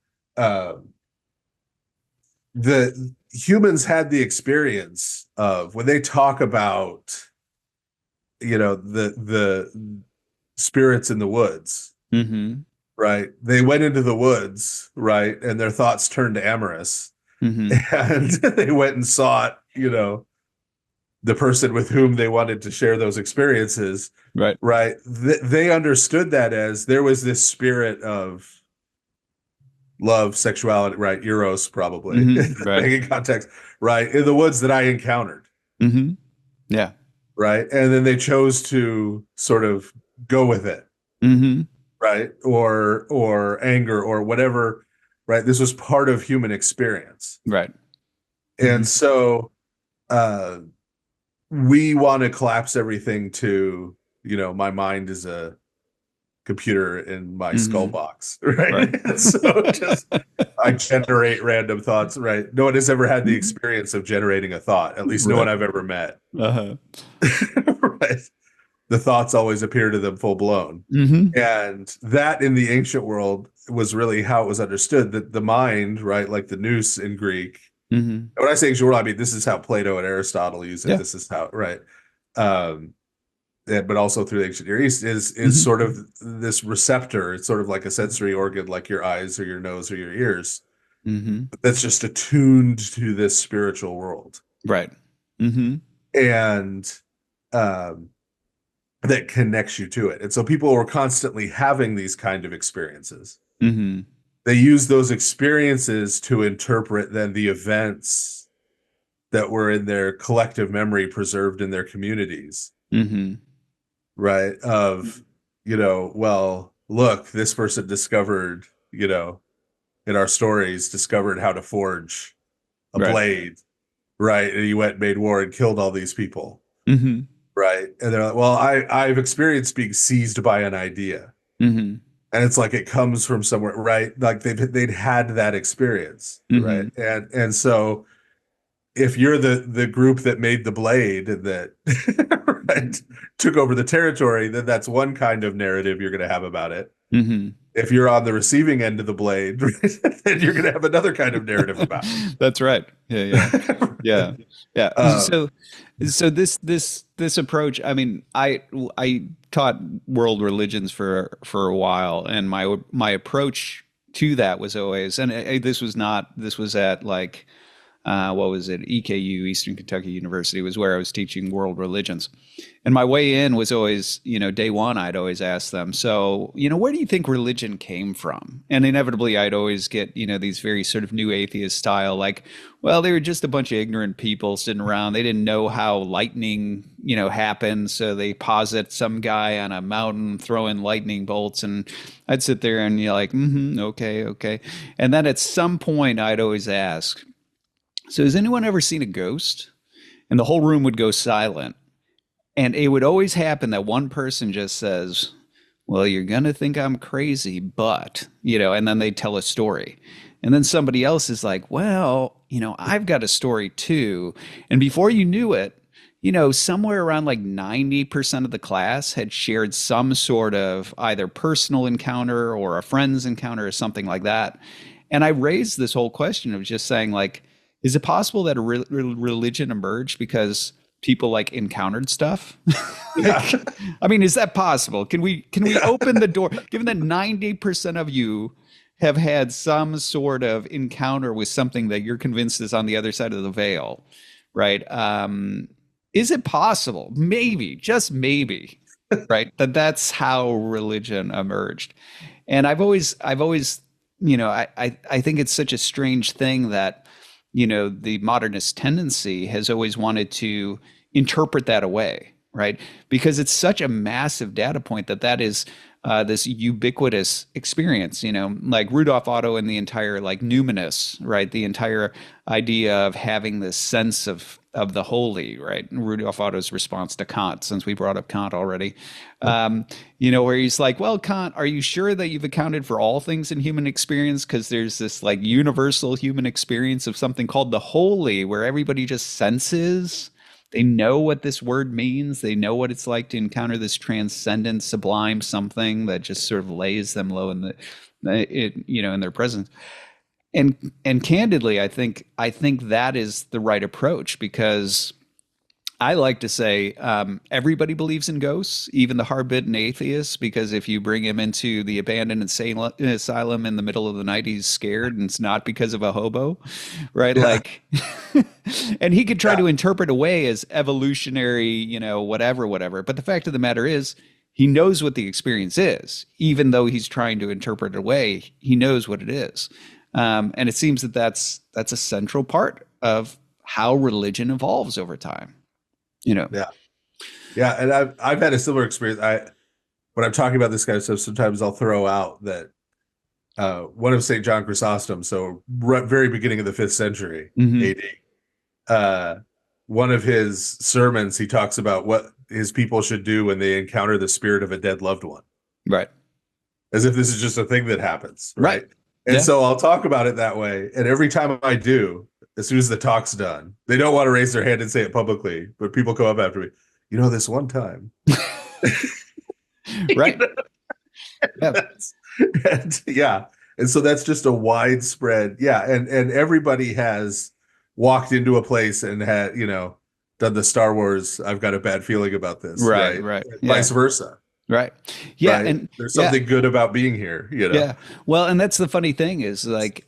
the humans had the experience of, when they talk about, the spirits in the woods, right? They went into the woods, right, and their thoughts turned to amorous, and they went and sought, the person with whom they wanted to share those experiences, right? They understood that as there was this spirit of love, sexuality, right? Eros, probably, right. making context, right, in the woods that I encountered. Yeah. Right. And then they chose to sort of go with it. Right. Or anger or whatever. Right. This was part of human experience. Right. And so we want to collapse everything to, my mind is a computer in my skull box, right? So just I generate random thoughts, right? No one has ever had the experience of generating a thought, at least no one I've ever met. Right. the thoughts always appear to them full blown. Mm-hmm. And that in the ancient world was really how it was understood, that the mind, right, like the nous in Greek. Mm-hmm. When I say ancient world, I mean this is how Plato and Aristotle use it. Yeah. This is how, right. Um, but also through the ancient Near East is Mm-hmm. sort of this receptor. It's sort of like a sensory organ, like your eyes or your nose or your ears, Mm-hmm. that's just attuned to this spiritual world. Right. Mm-hmm. And um, that connects you to it. And so people were constantly having these kind of experiences. Mm-hmm. They use those experiences to interpret then the events that were in their collective memory preserved in their communities. Mm-hmm. Right? Of, well, look, this person discovered, in our stories, discovered how to forge a Right. blade, right? And he went and made war and killed all these people. Mm-hmm. Right. And they're like, well, I've experienced being seized by an idea. Mm-hmm. And it's like it comes from somewhere, right? Like they'd had that experience, Mm-hmm. right? And so if you're the group that made the blade and that right, took over the territory, then that's one kind of narrative you're going to have about it. Mm-hmm. If you're on the receiving end of the blade, then you're going to have another kind of narrative about That's right. Yeah, yeah. it. Yeah. Yeah. um, So this approach, I mean, I taught world religions for a while, and my approach to that was always, and this was at like what was it? EKU, Eastern Kentucky University, was where I was teaching world religions. And my way in was always, day one, I'd always ask them, so, where do you think religion came from? And inevitably, I'd always get, these very sort of new atheist style, like, well, they were just a bunch of ignorant people sitting around. They didn't know how lightning, happened. So they posit some guy on a mountain throwing lightning bolts. And I'd sit there and you're like, okay, okay. And then at some point, I'd always ask, so has anyone ever seen a ghost? And the whole room would go silent. And it would always happen that one person just says, well, you're going to think I'm crazy, but, and then they tell a story. And then somebody else is like, well, I've got a story too. And before you knew it, somewhere around like 90% of the class had shared some sort of either personal encounter or a friend's encounter or something like that. And I raised this whole question of just saying, like, is it possible that a religion emerged because people like encountered stuff? yeah. I mean, is that possible? Can we open the door? Given that 90% of you have had some sort of encounter with something that you're convinced is on the other side of the veil, right? Is it possible? Maybe, just maybe, right? That's how religion emerged. And I've always, I think it's such a strange thing that, the modernist tendency has always wanted to interpret that away, right? Because it's such a massive data point that is this ubiquitous experience, like Rudolf Otto and the entire like numinous, right? The entire idea of having this sense of the holy, right? And Rudolf Otto's response to Kant, since we brought up Kant already, where he's like, well, Kant, are you sure that you've accounted for all things in human experience? Because there's this like universal human experience of something called the holy, where everybody just senses. They know what this word means. They know what it's like to encounter this transcendent, sublime something that just sort of lays them low in in their presence. And candidly, I think that is the right approach, because I like to say everybody believes in ghosts, even the hard-bitten atheists, because if you bring him into the abandoned asylum in the middle of the night, he's scared, and it's not because of a hobo, right? Yeah. Like, and he could try Yeah. to interpret away as evolutionary, whatever. But the fact of the matter is, he knows what the experience is, even though he's trying to interpret it away. He knows what it is, and it seems that that's a central part of how religion evolves over time. Yeah. Yeah. And I've had a similar experience. When I'm talking about this kind of stuff, sometimes I'll throw out that one of St. John Chrysostom, so very beginning of the 5th century AD, one of his sermons, he talks about what his people should do when they encounter the spirit of a dead loved one. Right. As if this is just a thing that happens. Right. And Yeah. so I'll talk about it that way. And every time I do, as soon as the talk's done, they don't want to raise their hand and say it publicly, but people come up after me, this one time Right. Yeah. Yeah. And so that's just a widespread, yeah. And everybody has walked into a place and had, done the Star Wars, I've got a bad feeling about this, Right. right? Right. And Yeah. vice versa, Right. Yeah. right? And There's yeah. something good about being here. Yeah. Well, and that's the funny thing is like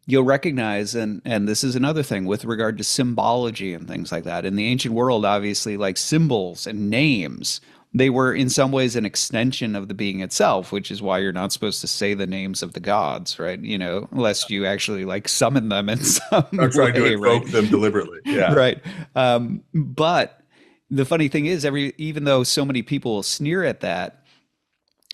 you'll recognize and this is another thing with regard to symbology and things like that. In the ancient world, obviously, like symbols and names, they were in some ways an extension of the being itself, which is why you're not supposed to say the names of the gods, right? Unless you actually like summon them in I'm some trying to way, right? invoke them deliberately. Yeah. Right. But the funny thing is, even though so many people will sneer at that,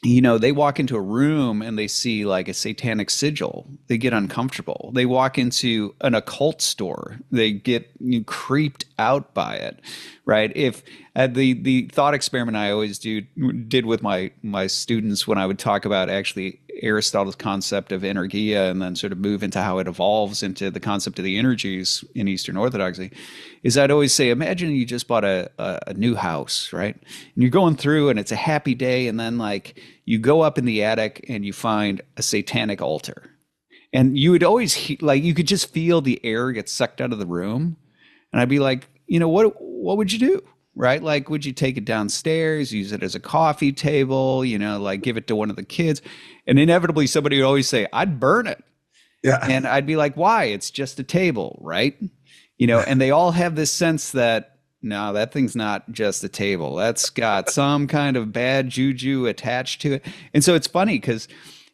they walk into a room and they see like a satanic sigil. They get uncomfortable. They walk into an occult store. They get creeped out by it, right? If the thought experiment I always did with my students when I would talk about actually Aristotle's concept of energia and then sort of move into how it evolves into the concept of the energies in Eastern Orthodoxy, is I'd always say, imagine you just bought a new house, right? And you're going through and it's a happy day, and then like you go up in the attic and you find a satanic altar. And you would always like you could just feel the air get sucked out of the room. And I'd be like, what would you do? Right? Like, would you take it downstairs, use it as a coffee table, like give it to one of the kids? And inevitably somebody would always say, I'd burn it. Yeah. And I'd be like, why? It's just a table, right? And they all have this sense that no, that thing's not just a table. That's got some kind of bad juju attached to it. And so it's funny because,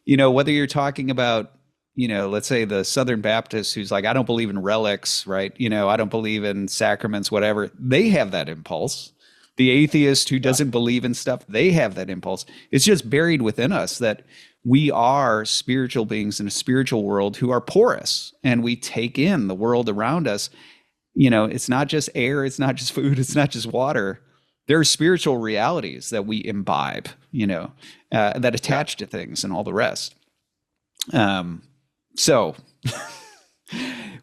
whether you're talking about, let's say the Southern Baptist who's like, I don't believe in relics, right? I don't believe in sacraments, whatever. They have that impulse. The atheist who doesn't believe in stuff, they have that impulse. It's just buried within us that we are spiritual beings in a spiritual world who are porous, and we take in the world around us. It's not just air, it's not just food, it's not just water. There are spiritual realities that we imbibe, that attach to things and all the rest. So,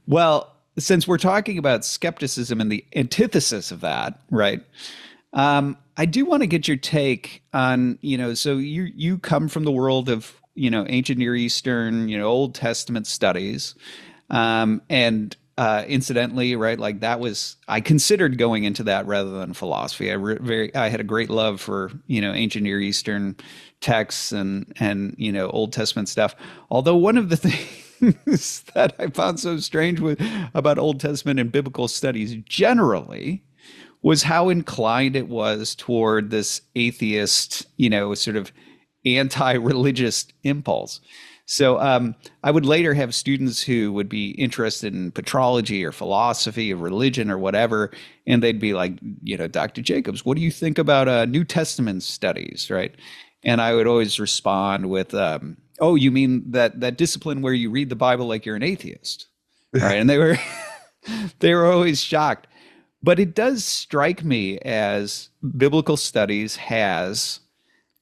well, since we're talking about skepticism and the antithesis of that, right? I do want to get your take on, so you come from the world of, ancient Near Eastern, Old Testament studies. And incidentally, right, like I considered going into that rather than philosophy. I had a great love for, ancient Near Eastern texts and, Old Testament stuff. Although one of the things that I found so strange about Old Testament and biblical studies generally was how inclined it was toward this atheist, sort of anti-religious impulse. So I would later have students who would be interested in patrology or philosophy of religion or whatever, and they'd be like, Dr. Jacobs, what do you think about New Testament studies, right? And I would always respond with, oh, you mean that discipline where you read the Bible like you're an atheist, right? And they were always shocked. But it does strike me as biblical studies has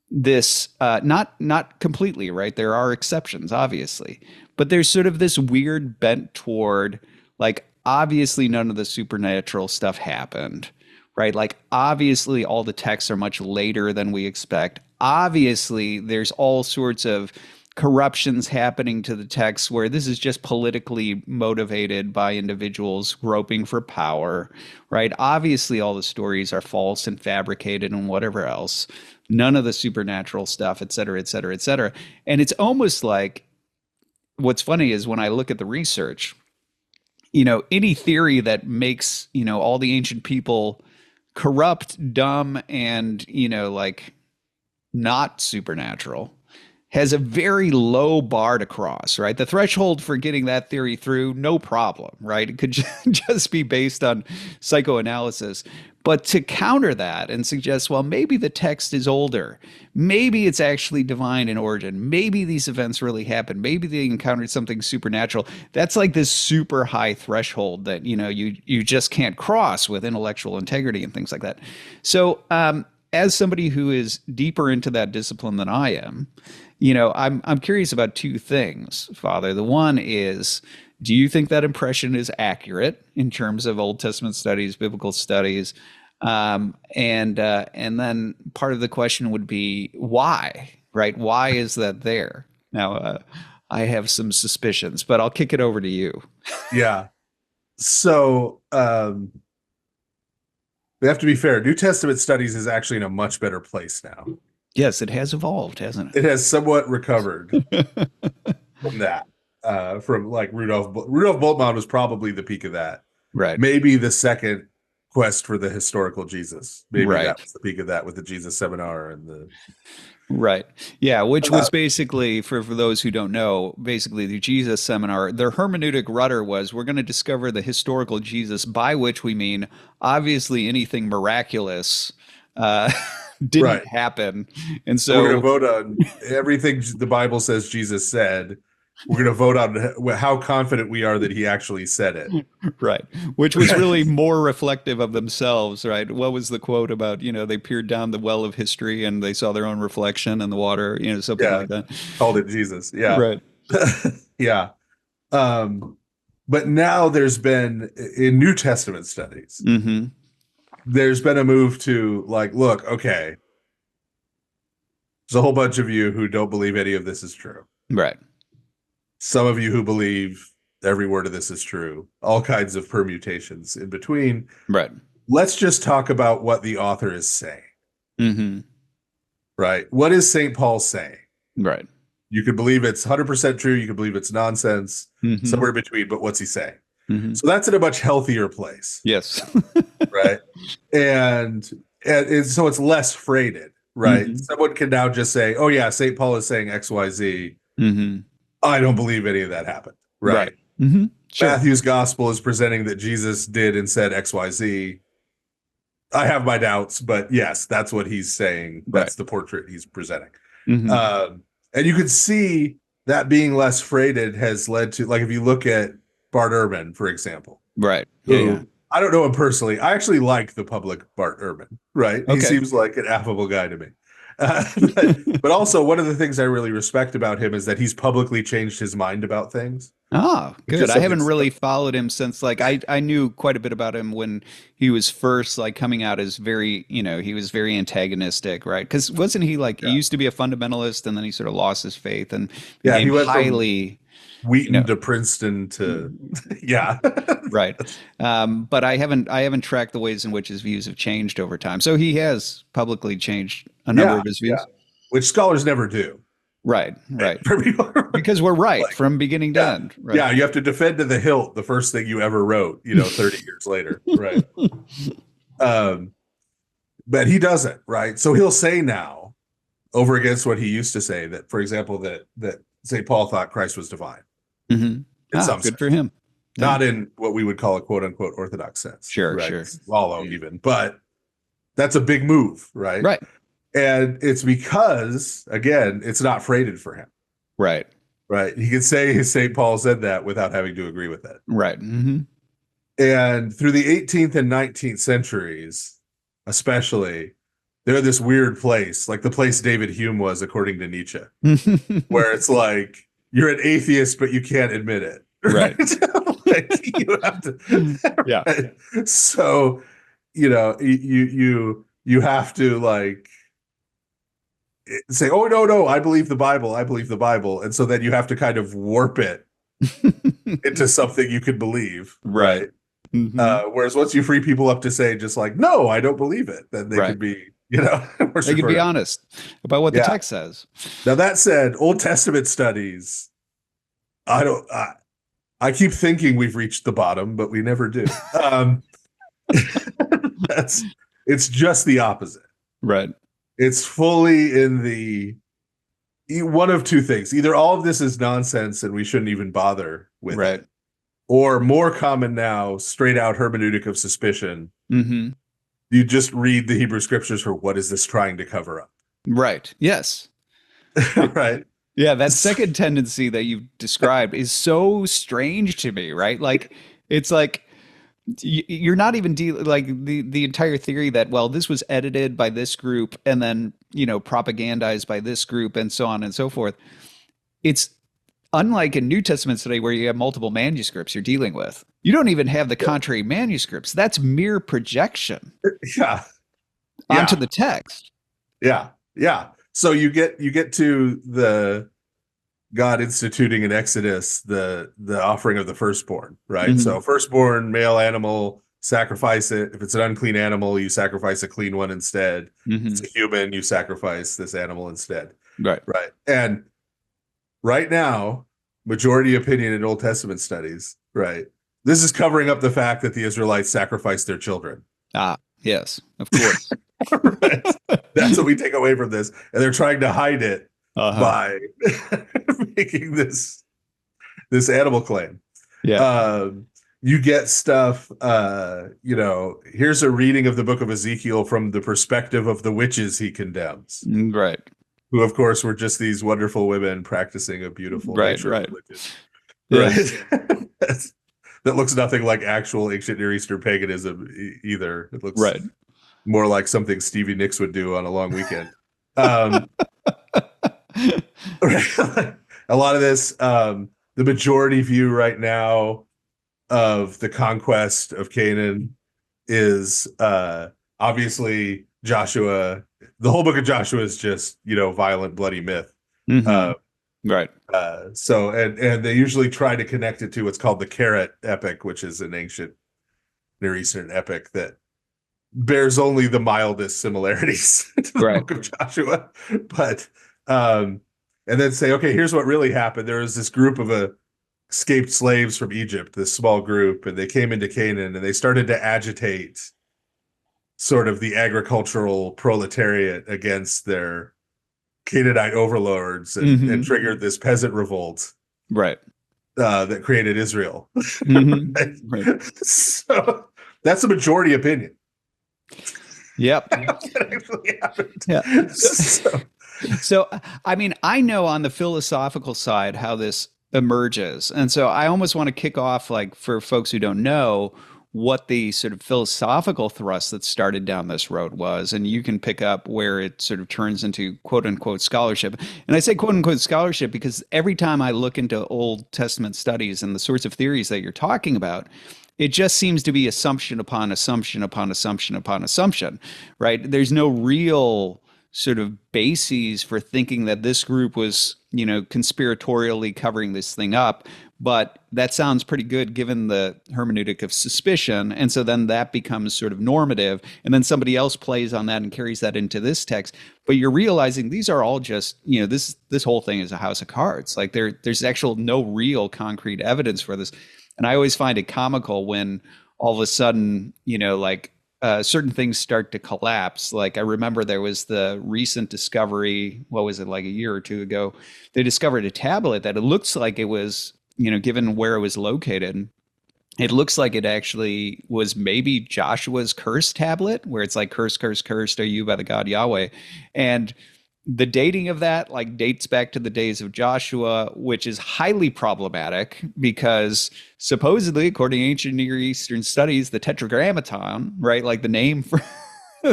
this not completely, right? There are exceptions, obviously, but there's sort of this weird bent toward like obviously none of the supernatural stuff happened, right? Like obviously all the texts are much later than we expect. Obviously there's all sorts of corruptions happening to the text where this is just politically motivated by individuals groping for power, right? Obviously all the stories are false and fabricated and whatever else. None of the supernatural stuff, et cetera, et cetera, et cetera. And it's almost like what's funny is when I look at the research, any theory that makes, all the ancient people corrupt, dumb, and, like not supernatural has a very low bar to cross, right? The threshold for getting that theory through, no problem, right? It could just be based on psychoanalysis. But to counter that and suggest, well, maybe the text is older. Maybe it's actually divine in origin. Maybe these events really happened. Maybe they encountered something supernatural. That's like this super high threshold that, you just can't cross with intellectual integrity and things like that. So as somebody who is deeper into that discipline than I am, I'm curious about two things, Father. The one is, do you think that impression is accurate in terms of Old Testament studies, biblical studies? And then part of the question would be why, right? Why is that there? Now, I have some suspicions, but I'll kick it over to you. Yeah. So we have to be fair. New Testament studies is actually in a much better place now. Yes, it has evolved, hasn't It has somewhat recovered it? from that. From like Rudolf Bultmann was probably the peak of that. Right. Maybe the second quest for the historical Jesus. Maybe Right. that was the peak of that with the Jesus seminar and the Right. Yeah, which was basically, for those who don't know, basically the Jesus seminar, their hermeneutic rudder was we're going to discover the historical Jesus, by which we mean obviously anything miraculous didn't right. happen. And We're going to so, vote on everything the Bible says Jesus said. We're going to vote on how confident we are that he actually said it. right, which was really more reflective of themselves, right? What was the quote about, they peered down the well of history and they saw their own reflection in the water, something Yeah. like that. Called it Jesus. Yeah. Right. Yeah. But now there's been in New Testament studies, Mm-hmm. there's been a move to like, look, okay, there's a whole bunch of you who don't believe any of this is true. Right. Some of you who believe every word of this is true, all kinds of permutations in between. Right. Let's just talk about what the author is saying. Mm-hmm. Right. What is St. Paul saying? Right. You could believe it's 100% true. You could believe it's nonsense, Mm-hmm. somewhere in between, but what's he saying? Mm-hmm. So that's in a much healthier place. Yes. Right. And so it's less freighted, right? Mm-hmm. Someone can now just say, oh, yeah, St. Paul is saying XYZ. Mm-hmm. I don't believe any of that happened. Right. Mm-hmm. Sure. Matthew's gospel is presenting that Jesus did and said XYZ. I have my doubts, but yes, that's what he's saying. That's the portrait he's presenting. Mm-hmm. And you could see that being less freighted has led to, like, if you look at Bart Ehrman, for example. Right. Who, I don't know him personally. I actually like the public Bart Ehrman, right? Okay. He seems like an affable guy to me. But also, one of the things I really respect about him is that he's publicly changed his mind about things. Oh, good. I haven't really followed him since, like, I knew quite a bit about him when he was first, like, coming out as very, he was very antagonistic, right? Because wasn't he, like, he used to be a fundamentalist and then he sort of lost his faith and he went highly... Wheaton to Princeton to right. But I haven't tracked the ways in which his views have changed over time. So he has publicly changed a number of his views, which scholars never do. Right. Because we're right, like, from beginning to end. Right? Yeah, you have to defend to the hilt the first thing you ever wrote, 30 years later. Right. But he doesn't, right? So he'll say now, over against what he used to say, that, for example, that St. Paul thought Christ was divine. Mm-hmm. Good sense. For him. Not in what we would call a quote unquote orthodox sense. Sure, right? Sure. Swallow even, but that's a big move, right? Right. And it's because, again, it's not freighted for him. Right. Right. He could say St. Paul said that without having to agree with it. Right. Mm-hmm. And through the 18th and 19th centuries, especially, they're this weird place, like the place David Hume was, according to Nietzsche, where it's like, you're an atheist, but you can't admit it. Right. Like, you have to. Yeah. Right? So, you have to, like, say, oh, no, I believe the Bible. And so then you have to kind of warp it into something you could believe. Right. Mm-hmm. Whereas once you free people up to say just like, no, I don't believe it, then they could be, they could be honest about what the text says. Now, that said, Old Testament studies, I keep thinking we've reached the bottom, but we never do. It's just the opposite. Right. It's fully in the one of two things. Either all of this is nonsense and we shouldn't even bother with it, or more common now, straight out hermeneutic of suspicion. Mm-hmm. You just read the Hebrew scriptures for what is this trying to cover up? Right. Yes. Right. Yeah, that second tendency that you've described is so strange to me, right? Like, it's like you're not even like the entire theory that, well, this was edited by this group and then, propagandized by this group and so on and so forth. It's unlike in New Testament study where you have multiple manuscripts you're dealing with, you don't even have the contrary manuscripts. That's mere projection Yeah. onto Yeah. the text. Yeah. Yeah. So you get to the God instituting in Exodus the offering of the firstborn, right? Mm-hmm. So firstborn male animal, sacrifice it. If it's an unclean animal, you sacrifice a clean one instead. If Mm-hmm. it's a human, you sacrifice this animal instead. Right. Right. And right now, majority opinion in Old Testament studies, right? This is covering up the fact that the Israelites sacrificed their children. Ah, yes, of course. Right. That's what we take away from this. And they're trying to hide it Uh-huh. by making this animal claim. Yeah. You get stuff, here's a reading of the book of Ezekiel from the perspective of the witches he condemns, Right. who, of course, were just these wonderful women practicing a beautiful Right. nature Right. religion. Yes. Right. That looks nothing like actual ancient Near Eastern paganism either. It looks Right. more like something Stevie Nicks would do on a long weekend. A lot of this, the majority view right now of the conquest of Canaan is obviously Joshua. The whole book of Joshua is just, violent, bloody myth. Mm-hmm. Right. So they usually try to connect it to what's called the Carrot epic, which is an ancient Near Eastern epic that bears only the mildest similarities to the Right. book of Joshua. But and then say, okay, here's what really happened. There was this group of escaped slaves from Egypt, this small group, and they came into Canaan and they started to agitate sort of the agricultural proletariat against their Canaanite overlords and triggered this peasant revolt, right? That created Israel. Mm-hmm. Right. So that's the majority opinion. Yep. That actually happened. Yeah. So, I mean, I know on the philosophical side how this emerges, and so I almost want to kick off, like, for folks who don't know, what the sort of philosophical thrust that started down this road was, and you can pick up where it sort of turns into quote unquote scholarship. And I say quote unquote scholarship because every time I look into Old Testament studies and the sorts of theories that you're talking about, it just seems to be assumption upon assumption upon assumption upon assumption, right? There's no real sort of bases for thinking that this group was, conspiratorially covering this thing up. But that sounds pretty good given the hermeneutic of suspicion. And so then that becomes sort of normative. And then somebody else plays on that and carries that into this text. But you're realizing these are all just, this whole thing is a house of cards. Like there's actual no real concrete evidence for this. And I always find it comical when all of a sudden, certain things start to collapse. Like I remember there was the recent discovery, what was it, like a year or two ago? They discovered a tablet that it looks like it was, given where it was located, it looks like it actually was maybe Joshua's curse tablet, where it's like, curse, curse, cursed are you by the God Yahweh. And the dating of that dates back to the days of Joshua, which is highly problematic because supposedly, according to ancient Near Eastern studies, the Tetragrammaton, right, like the name for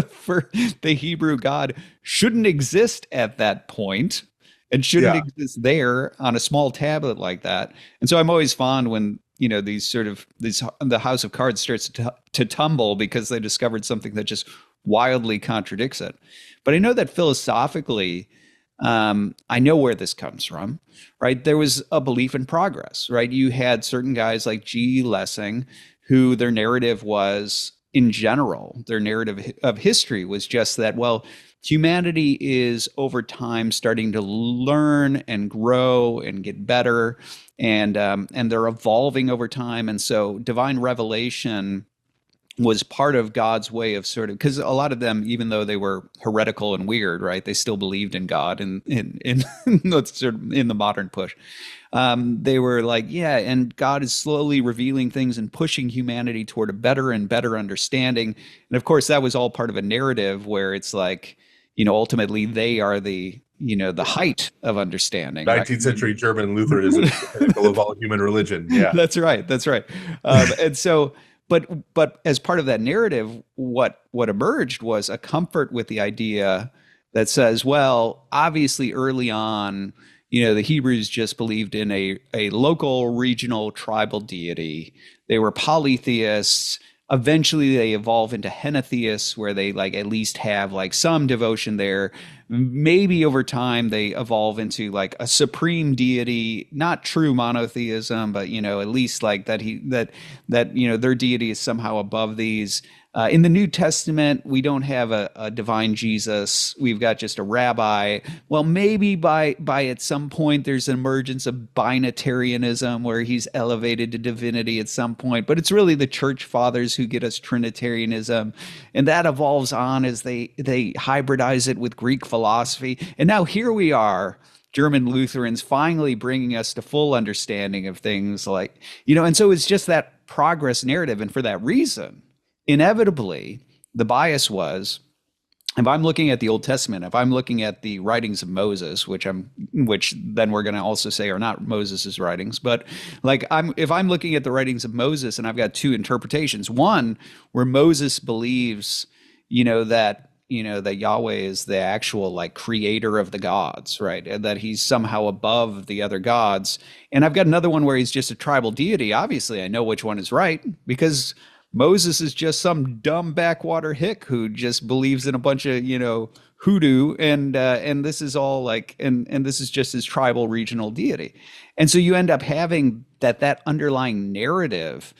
for the Hebrew God, shouldn't exist at that point and shouldn't exist there on a small tablet like that. And so I'm always fond when the house of cards starts to tumble because they discovered something that just wildly contradicts it. But I know that philosophically, I know where this comes from, right? There was a belief in progress, right? You had certain guys like G. Lessing, who their narrative was, in general, their narrative of history was just that, well, humanity is over time starting to learn and grow and get better, and they're evolving over time. And so divine revelation was part of God's way of sort of, because a lot of them, even though they were heretical and weird, right, they still believed in God and in sort of in the modern push. They were like, yeah, and God is slowly revealing things and pushing humanity toward a better and better understanding. And of course, that was all part of a narrative where it's like, ultimately they are the height of understanding. 19th century German Lutheranism, the pinnacle of all human religion. Yeah, that's right. And so. But as part of that narrative, what emerged was a comfort with the idea that says, well, obviously early on, the Hebrews just believed in a local, regional, tribal deity. They were polytheists. Eventually they evolve into henotheists, where they like at least have like some devotion there. Maybe over time they evolve into like a supreme deity, not true monotheism, but at least like that their deity is somehow above these. In the New Testament, we don't have a divine Jesus. We've got just a rabbi. Well, maybe by at some point there's an emergence of binitarianism where he's elevated to divinity at some point. But it's really the church fathers who get us Trinitarianism, and that evolves on as they hybridize it with Greek philosophy. And now here we are, German Lutherans finally bringing us to full understanding of things like, and so it's just that progress narrative. And for that reason, inevitably, the bias was, if I'm looking at the Old Testament, if I'm looking at the writings of Moses, which then we're going to also say are not Moses's writings, but like if I'm looking at the writings of Moses and I've got two interpretations, one where Moses believes, that Yahweh is the actual like creator of the gods, right? And that he's somehow above the other gods. And I've got another one where he's just a tribal deity. Obviously, I know which one is right because Moses is just some dumb backwater hick who just believes in a bunch of, hoodoo, and this is all like, and this is just his tribal regional deity. And so you end up having that underlying narrative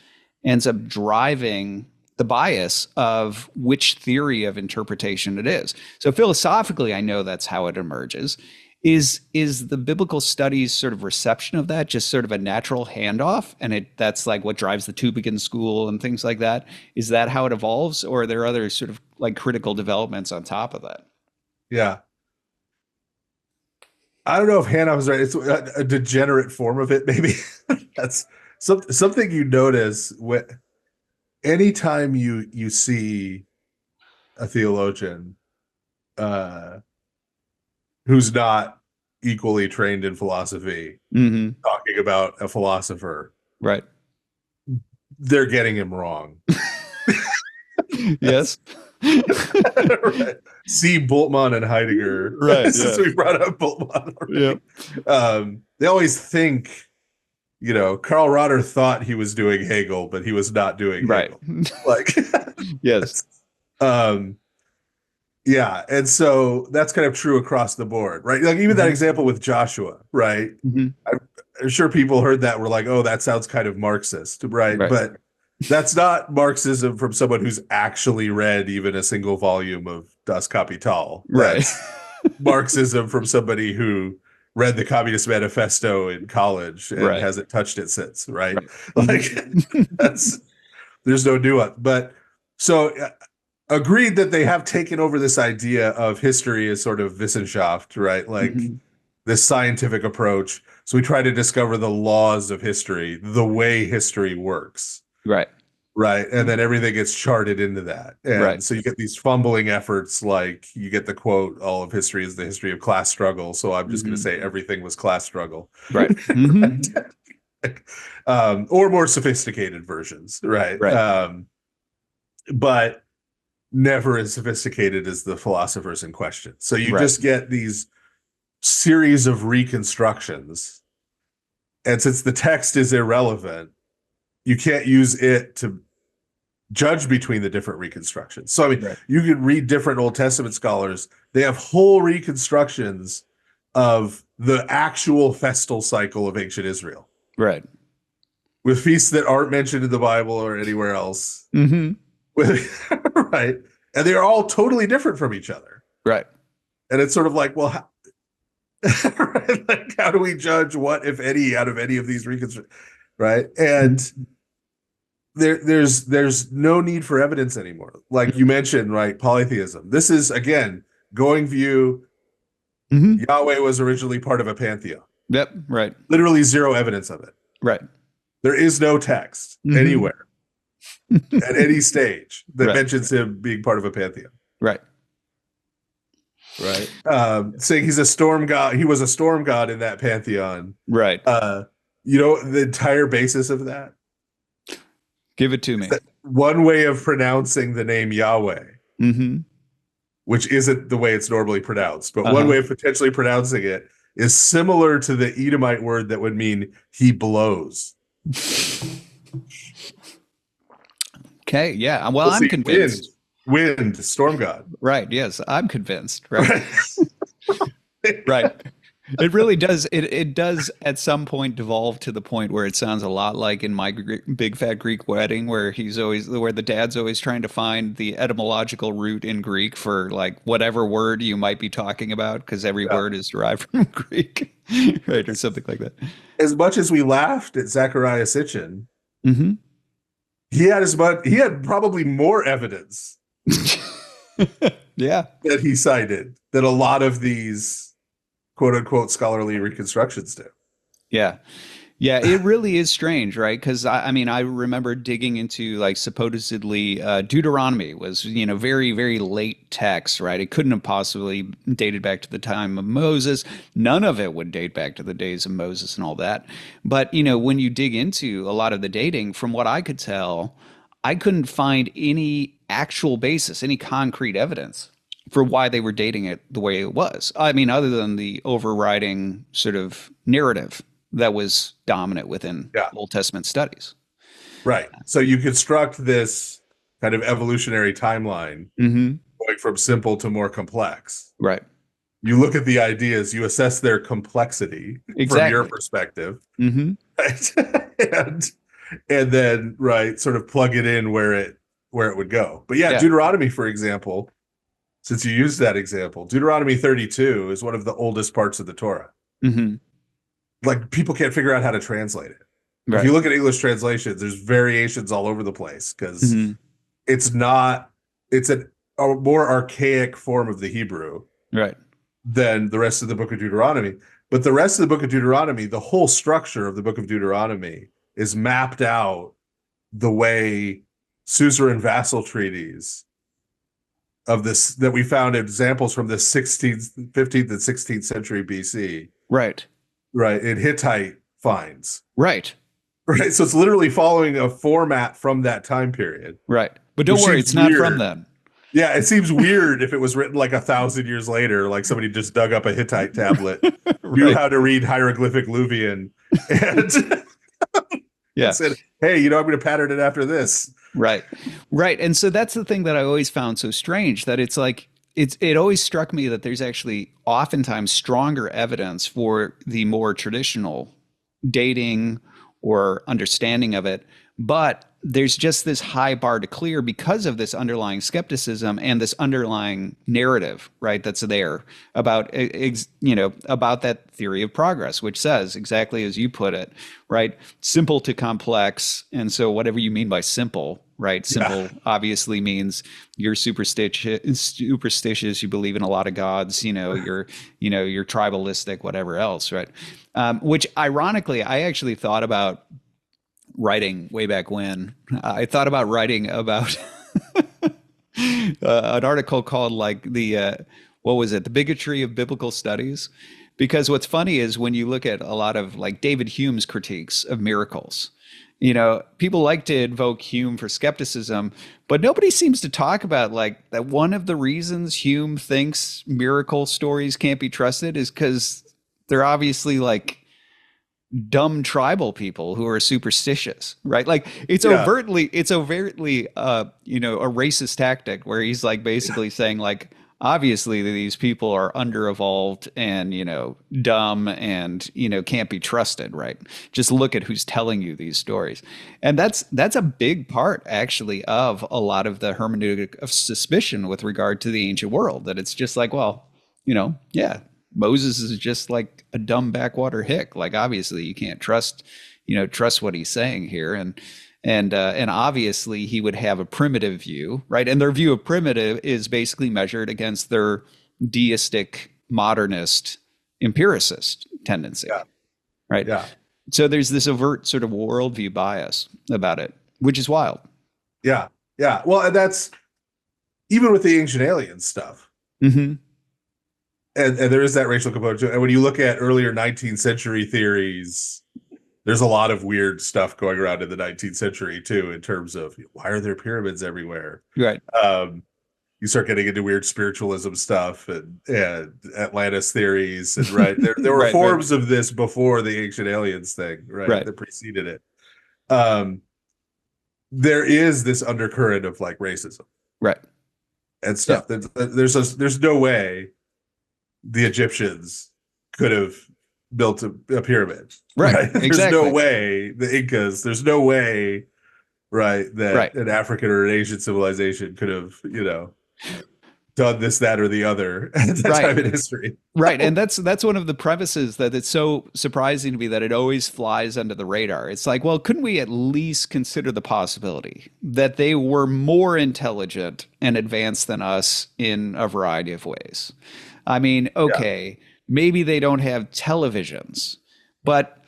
ends up driving the bias of which theory of interpretation it is. So philosophically, I know that's how it emerges. Is the biblical studies sort of reception of that just sort of a natural handoff, and that's like what drives the Tübingen school and things like that? Is that how it evolves, or are there other sort of like critical developments on top of that? Yeah. I don't know if handoff is right. It's a degenerate form of it, maybe. That's something you notice anytime you see a theologian who's not equally trained in philosophy talking about a philosopher, right? They're getting him wrong. Yes. Right. See Bultmann and Heidegger, right? Since we brought up Bultmann already. Yeah. They always think, Karl Rahner thought he was doing Hegel, but he was not doing Hegel. Like, yes. Yeah, and so that's kind of true across the board, right? Like even that example with Joshua, right? I'm sure people heard that were like, "Oh, that sounds kind of Marxist," right? But that's not Marxism from someone who's actually read even a single volume of Das Kapital. That's Marxism from somebody who read the Communist Manifesto in college and hasn't touched it since, right? Like there's no nuance. But so agreed that they have taken over this idea of history as sort of Wissenschaft, right? Like this scientific approach. So we try to discover the laws of history, the way history works. Right. And then everything gets charted into that. And so you get these fumbling efforts, like you get the quote, all of history is the history of class struggle. So I'm just going to say everything was class struggle. Or more sophisticated versions. But never as sophisticated as the philosophers in question. So you just get these series of reconstructions. And since the text is irrelevant, you can't use it to judge between the different reconstructions. So, I mean, you can read different Old Testament scholars. They have whole reconstructions of the actual festal cycle of ancient Israel. With feasts that aren't mentioned in the Bible or anywhere else. And they're all totally different from each other. And it's sort of like, well, like, how do we judge what, if any, out of any of these reconstructions? And there's no need for evidence anymore. Like you mentioned, polytheism. This is, again, going view. Yahweh was originally part of a pantheon. Literally zero evidence of it. There is no text anywhere at any stage that mentions him being part of a pantheon. Saying he's a storm god. He was a storm god in that pantheon. The entire basis of that? Give it to me. One way of pronouncing the name Yahweh, which isn't the way it's normally pronounced, but one way of potentially pronouncing it is similar to the Edomite word that would mean he blows. Okay, yeah. Well, We'll I'm see convinced. wind, storm god. Right, yes, I'm convinced, right? Right. Right. It really does. It does at some point devolve to the point where it sounds a lot like in my Big Fat Greek Wedding, where where the dad's always trying to find the etymological root in Greek for like whatever word you might be talking about, because every Yeah. word is derived from Greek, right, or something like that. As much as we laughed at Zechariah Sitchin, Hmm. he had probably more evidence Yeah. that he cited than a lot of these quote unquote scholarly reconstructions do. Yeah. Yeah, it really is strange, right? Because I mean, I remember digging into like supposedly Deuteronomy was, very, very late text, right? It couldn't have possibly dated back to the time of Moses. None of it would date back to the days of Moses and all that. But, when you dig into a lot of the dating, from what I could tell, I couldn't find any actual basis, any concrete evidence for why they were dating it the way it was. I mean, other than the overriding sort of narrative that was dominant within Yeah. Old Testament studies. Right. So you construct this kind of evolutionary timeline Mm-hmm. going from simple to more complex. Right. You look at the ideas, you assess their complexity from your Exactly. perspective, Mm-hmm. right? and and then sort of plug it in where it would go. But yeah, Yeah. Deuteronomy, for example, since you used that example, Deuteronomy 32 is one of the oldest parts of the Torah. Mm-hmm. Like people can't figure out how to translate it. If Right. you look at English translations, there's variations all over the place because Mm-hmm. it's a more archaic form of the Hebrew Right. than the rest of the book of Deuteronomy. But the rest of the book of Deuteronomy, the whole structure of the book of Deuteronomy is mapped out the way suzerain vassal treaties of this that we found examples from the 16th, 15th, and 16th century BC, Right. right, in Hittite finds. Right. Right. So it's literally following a format from that time period. Right. But don't worry, it's not from them. Yeah, it seems weird if it was written like 1,000 years later, like somebody just dug up a Hittite tablet, knew Right. how to read hieroglyphic Luvian, and, Yeah. and said, "Hey, I'm going to pattern it after this." Right. Right. And so that's the thing that I always found so strange, that it's like it always struck me that there's actually oftentimes stronger evidence for the more traditional dating or understanding of it, but there's just this high bar to clear because of this underlying skepticism and this underlying narrative, right? That's there about, about that theory of progress, which says exactly as you put it, right? Simple to complex. And so whatever you mean by simple, right? Simple obviously means you're superstitious, you believe in a lot of gods, you're tribalistic, whatever else, right? Which ironically, I actually thought about writing way back when. I thought about writing about an article called like what was it? The bigotry of biblical studies. Because what's funny is when you look at a lot of like David Hume's critiques of miracles, people like to invoke Hume for skepticism, but nobody seems to talk about like that one of the reasons Hume thinks miracle stories can't be trusted is because they're obviously like dumb tribal people who are superstitious, right? Like it's overtly a racist tactic where he's like basically saying like obviously these people are under-evolved and dumb and can't be trusted, right? Just look at who's telling you these stories. And that's a big part actually of a lot of the hermeneutic of suspicion with regard to the ancient world, that it's just like, well, yeah, Moses is just like a dumb backwater hick. Like obviously you can't trust what he's saying here. And obviously he would have a primitive view, right? And their view of primitive is basically measured against their deistic modernist empiricist tendency, right? Yeah. So there's this overt sort of worldview bias about it, which is wild. Yeah. Yeah. Well, and that's even with the ancient alien stuff. Mm-hmm. And there is that racial component to it. And when you look at earlier 19th century theories, there's a lot of weird stuff going around in the 19th century too, in terms of why are there pyramids everywhere? Right. you start getting into weird spiritualism stuff and Atlantis theories, and right there were Right, right, forms of this before the ancient aliens thing, right, right, that preceded it. Um, there is this undercurrent of like racism right. and Yeah, stuff. There's no way the Egyptians could have built a pyramid, right. right? There's no Exactly. way the Incas. There's no way, right, that Right. an African or an Asian civilization could have, done this, that, or the other at that Right. time in history. Right, and that's one of the premises that it's so surprising to me that it always flies under the radar. It's like, well, couldn't we at least consider the possibility that they were more intelligent and advanced than us in a variety of ways? I mean, Yeah, okay, maybe they don't have televisions, but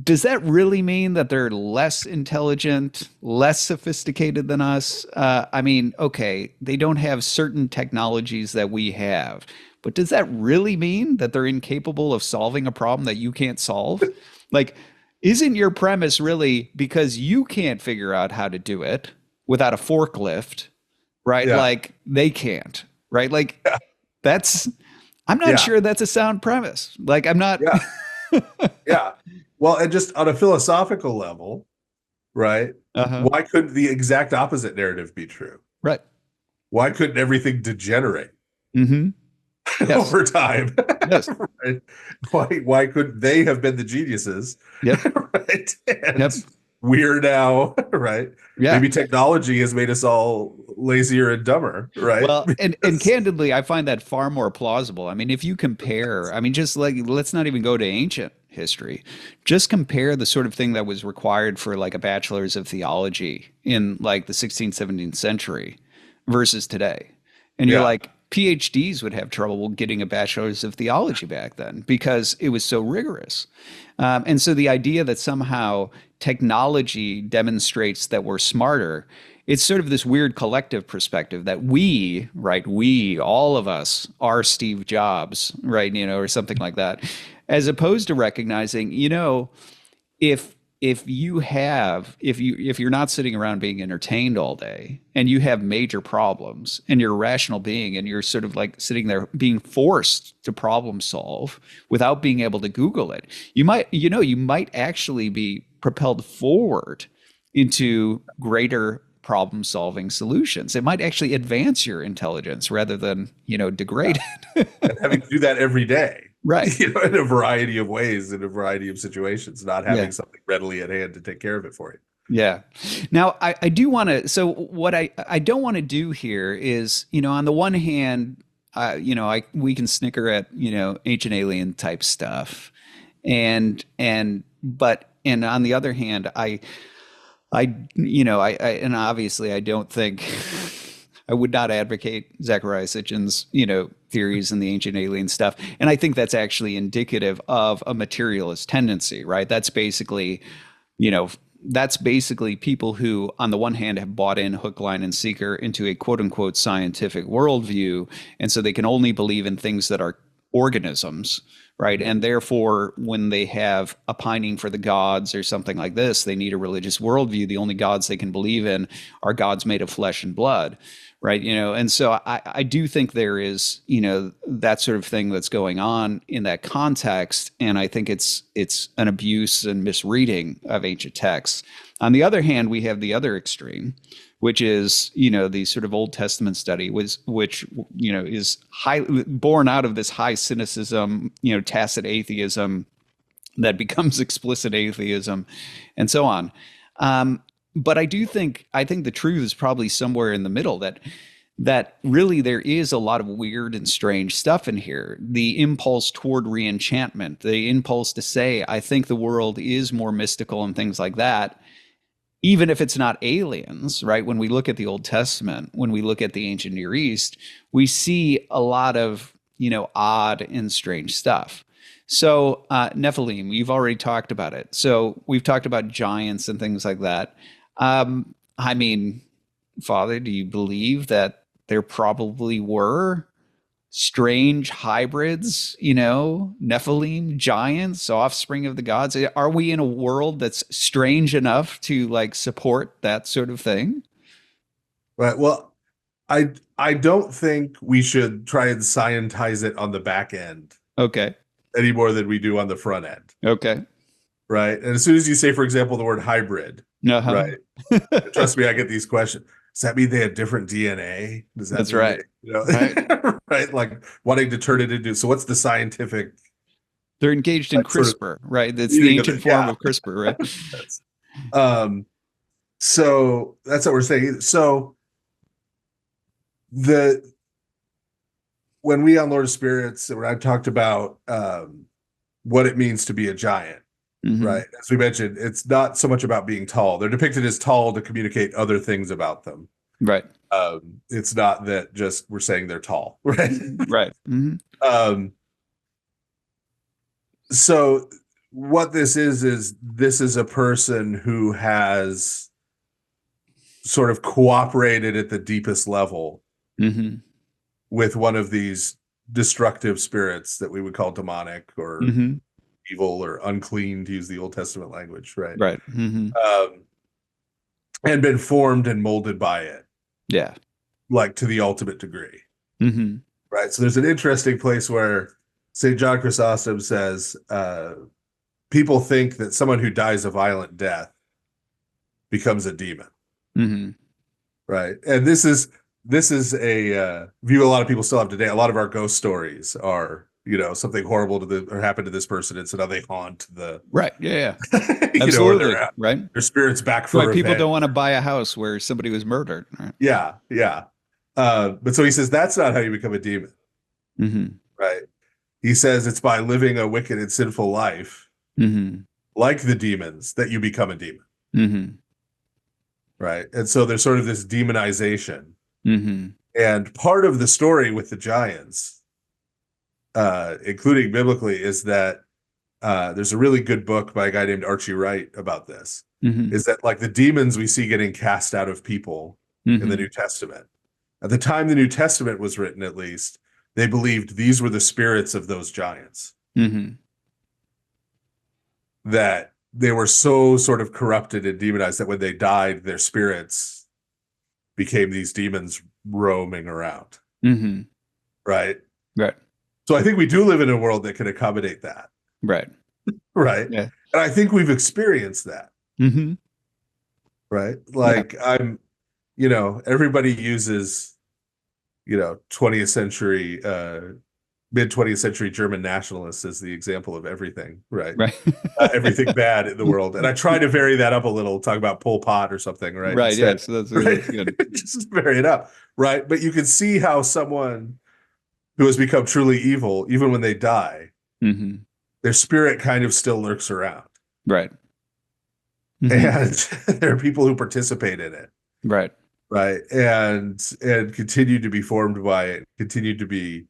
does that really mean that they're less intelligent, less sophisticated than us? I mean, okay, they don't have certain technologies that we have, but does that really mean that they're incapable of solving a problem that you can't solve? Like, isn't your premise really because you can't figure out how to do it without a forklift, right? yeah, Like, they can't, right? Like, that's, I'm not yeah, sure that's a sound premise. Like, I'm not, yeah, yeah. Well, and just on a philosophical level, right? uh-huh, Why couldn't the exact opposite narrative be true? right. Why couldn't everything degenerate Mm-hmm. Yes. over time? Yes. Right? Why couldn't they have been the geniuses? Yep. Right? And Yep. we're now, right? Yeah. Maybe technology has made us all lazier and dumber, right? Well, and Because, candidly, I find that far more plausible. I mean, if you compare, I mean, just like let's not even go to ancient history. Just compare the sort of thing that was required for like a bachelor's of theology in like the 16th, 17th century versus today. And you're yeah, like, PhDs would have trouble getting a bachelor's of theology back then because it was so rigorous. And so the idea that somehow technology demonstrates that we're smarter, it's sort of this weird collective perspective that we, right, we, all of us are Steve Jobs, right, or something like that, as opposed to recognizing, if if you're not sitting around being entertained all day and you have major problems and you're a rational being and you're sort of like sitting there being forced to problem solve without being able to Google it, you might actually be propelled forward into greater problem solving solutions. It might actually advance your intelligence rather than yeah. degrade And having to do that every day, Right. in a variety of ways, in a variety of situations, not Yeah. having something readily at hand to take care of it for you. Yeah. Now, I do want to. So, what I don't want to do here is, on the one hand, we can snicker at ancient alien type stuff, and on the other hand, and obviously, I don't think I would not advocate Zechariah Sitchin's theories and the ancient alien stuff, and I think that's actually indicative of a materialist tendency, right? You know, that's basically people who, on the one hand, have bought in hook, line, and sinker into a quote unquote scientific worldview. And so they can only believe in things that are organisms, right? And therefore, when they have a pining for the gods or something like this, they need a religious worldview. The only gods they can believe in are gods made of flesh and blood, right? And so I do think there is that sort of thing that's going on in that context, and I think it's an abuse and misreading of ancient texts. On the other hand, we have the other extreme, which is the sort of Old Testament study, which is born out of this high cynicism, tacit atheism that becomes explicit atheism, and so on. But I think the truth is probably somewhere in the middle, that really there is a lot of weird and strange stuff in here. The impulse toward re-enchantment, the impulse to say, I think the world is more mystical and things like that, even if it's not aliens, right? When we look at the Old Testament, when we look at the ancient Near East, we see a lot of, odd and strange stuff. So, Nephilim, you've already talked about it. So, we've talked about giants and things like that. I mean, Father, do you believe that there probably were strange hybrids, Nephilim, giants, offspring of the gods? Are we in a world that's strange enough to like support that sort of thing? Right. Well, I don't think we should try and scientize it on the back end Okay. any more than we do on the front end, Okay. right? And as soon as you say, for example, the word hybrid, Uh-huh. right? Trust me, I get these questions. Does that mean they have different DNA? Does that That's mean they, right. Right. right? Like wanting to turn it into, so what's the scientific They're engaged in like, sort of CRISPR, right? That's the meaning of ancient it? form Yeah. of CRISPR, right? That's, um, so that's what we're saying. So the when we on Lord of Spirits, when I talked about what it means to be a giant, Mm-hmm. right? As we mentioned, it's not so much about being tall. They're depicted as tall to communicate other things about them. Right. It's not that just we're saying they're tall, right? Right. Mm-hmm. um, so what this is a person who has sort of cooperated at the deepest level Mm-hmm. with one of these destructive spirits that we would call demonic or Mm-hmm. evil or unclean, to use the Old Testament language, right? Right. Mm-hmm. And been formed and molded by it, Yeah. like to the ultimate degree, Mm-hmm. right? So there's an interesting place where St. John Chrysostom says people think that someone who dies a violent death becomes a demon, Mm-hmm. right? And this is a view a lot of people still have today. A lot of our ghost stories are, something horrible or happened to this person, and so now they haunt the, Right. Yeah. Yeah. or Absolutely. Right. their spirits back for Why people revenge. don't want to buy a house where somebody was murdered. Right. Yeah, yeah. But so he says that's not how you become a demon, Mm-hmm. right? He says it's by living a wicked and sinful life, Mm-hmm. like the demons, that you become a demon, Mm-hmm. right? And so there's sort of this demonization. Mm-hmm. And part of the story with the giants, including biblically, is that there's a really good book by a guy named Archie Wright about this. Mm-hmm. Is that like the demons we see getting cast out of people in the Mm-hmm. New Testament? At the time the New Testament was written, at least, they believed these were the spirits of those giants. Mm-hmm. That they were so sort of corrupted and demonized that when they died, their spirits became these demons roaming around. Mm-hmm. Right. Right. So I think we do live in a world that can accommodate that. Right. Right. Yeah. And I think we've experienced that. Mm-hmm. Right. Yeah. Like everybody uses, 20th century, mid 20th century German nationalists as the example of everything, right? Right. Everything bad in the world. And I try to vary that up a little, talk about Pol Pot or something, right? Right. Yeah. Instead, So right? that's good. Just vary it up, right? But you can see how someone who has become truly evil, even when they die, Mm-hmm. their spirit kind of still lurks around. Right. Mm-hmm. And there are people who participate in it. Right. Right. And continue to be formed by it, continue to be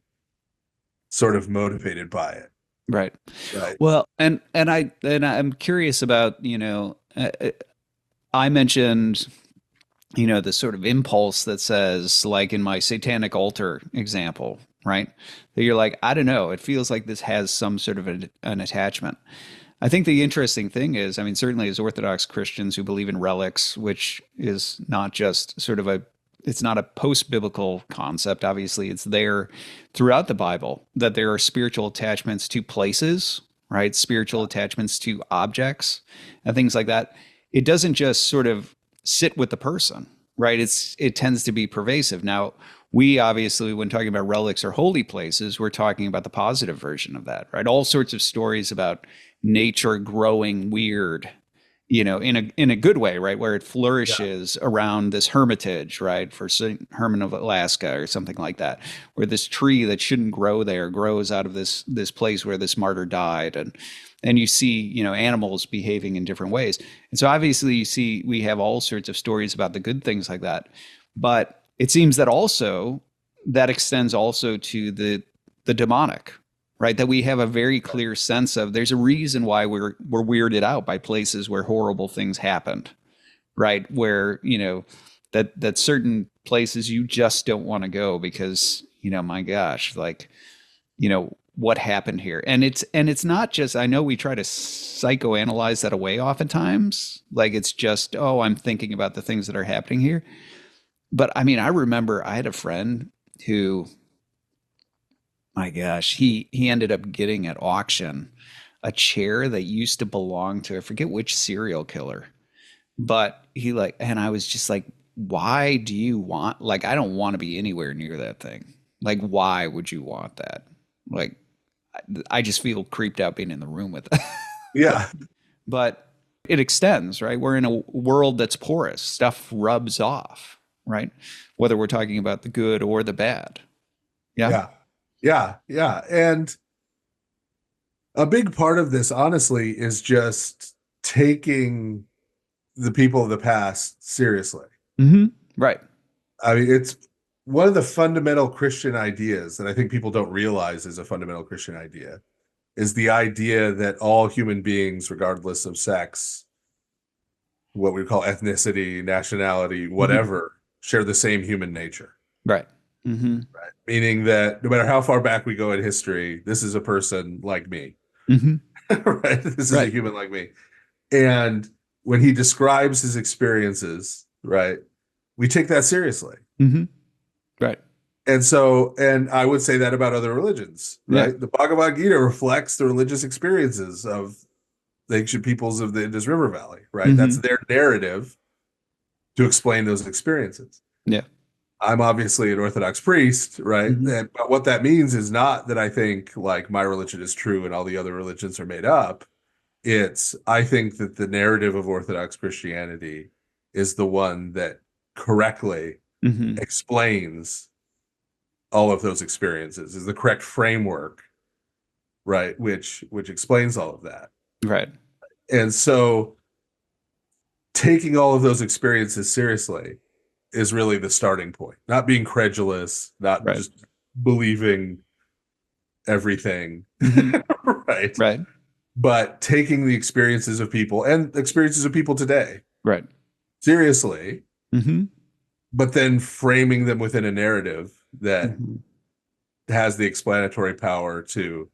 sort of motivated by it. Right. Right. Well, and I'm curious about, I mentioned, the sort of impulse that says, like in my satanic altar example, right? That you're like, I don't know, it feels like this has some sort of an attachment. I think the interesting thing is, I mean, certainly as Orthodox Christians who believe in relics, which is not just sort of it's not a post-biblical concept. Obviously, it's there throughout the Bible that there are spiritual attachments to places, right? Spiritual attachments to objects and things like that. It doesn't just sort of sit with the person, right? It tends to be pervasive. Now, we obviously, when talking about relics or holy places, we're talking about the positive version of that, right? All sorts of stories about nature growing weird, in a good way, right? Where it flourishes around this hermitage, right? For St. Herman of Alaska or something like that, where this tree that shouldn't grow there grows out of this place where this martyr died. And you see, animals behaving in different ways. And so obviously you see, we have all sorts of stories about the good things like that. But it seems that also that extends also to the demonic, right? That we have a very clear sense of there's a reason why we're weirded out by places where horrible things happened, right? Where, that certain places you just don't want to go because, my gosh, like, what happened here? And it's not just, I know we try to psychoanalyze that away oftentimes. Like it's just, oh, I'm thinking about the things that are happening here. But I mean, I remember I had a friend who, my gosh, he ended up getting at auction a chair that used to belong to, I forget which serial killer. But he like, and I was just like, why do you want, like, I don't want to be anywhere near that thing. Like, why would you want that? Like, I just feel creeped out being in the room with it. but, Yeah. but it extends, right? We're in a world that's porous. Stuff rubs off, right? Whether we're talking about the good or the bad. Yeah. Yeah. Yeah. Yeah. And a big part of this, honestly, is just taking the people of the past seriously. Mm-hmm. Right. I mean, it's one of the fundamental Christian ideas that I think people don't realize is a fundamental Christian idea is the idea that all human beings, regardless of sex, what we call ethnicity, nationality, Mm-hmm. whatever, share the same human nature. Right. Mm-hmm. Right. Meaning that no matter how far back we go in history, this is a person like me. Mm-hmm. Right? This is a Right. human like me. And when he describes his experiences, right, we take that seriously. Mm-hmm. Right. And so, and I would say that about other religions, Yeah. right? The Bhagavad Gita reflects the religious experiences of the ancient peoples of the Indus River Valley, right? That's Mm-hmm. their narrative to explain those experiences. Yeah. I'm obviously an Orthodox priest, right? Mm-hmm. But what that means is not that I think like my religion is true and all the other religions are made up. It's, I think that the narrative of Orthodox Christianity is the one that correctly Mm-hmm. explains all of those experiences, is the correct framework, right? Which explains all of that. Right. And so taking all of those experiences seriously is really the starting point. Not being credulous, not Right. just believing everything, Mm-hmm. right? Right. But taking the experiences of people and experiences of people today Right. seriously, Mm-hmm. but then framing them within a narrative that Mm-hmm. has the explanatory power to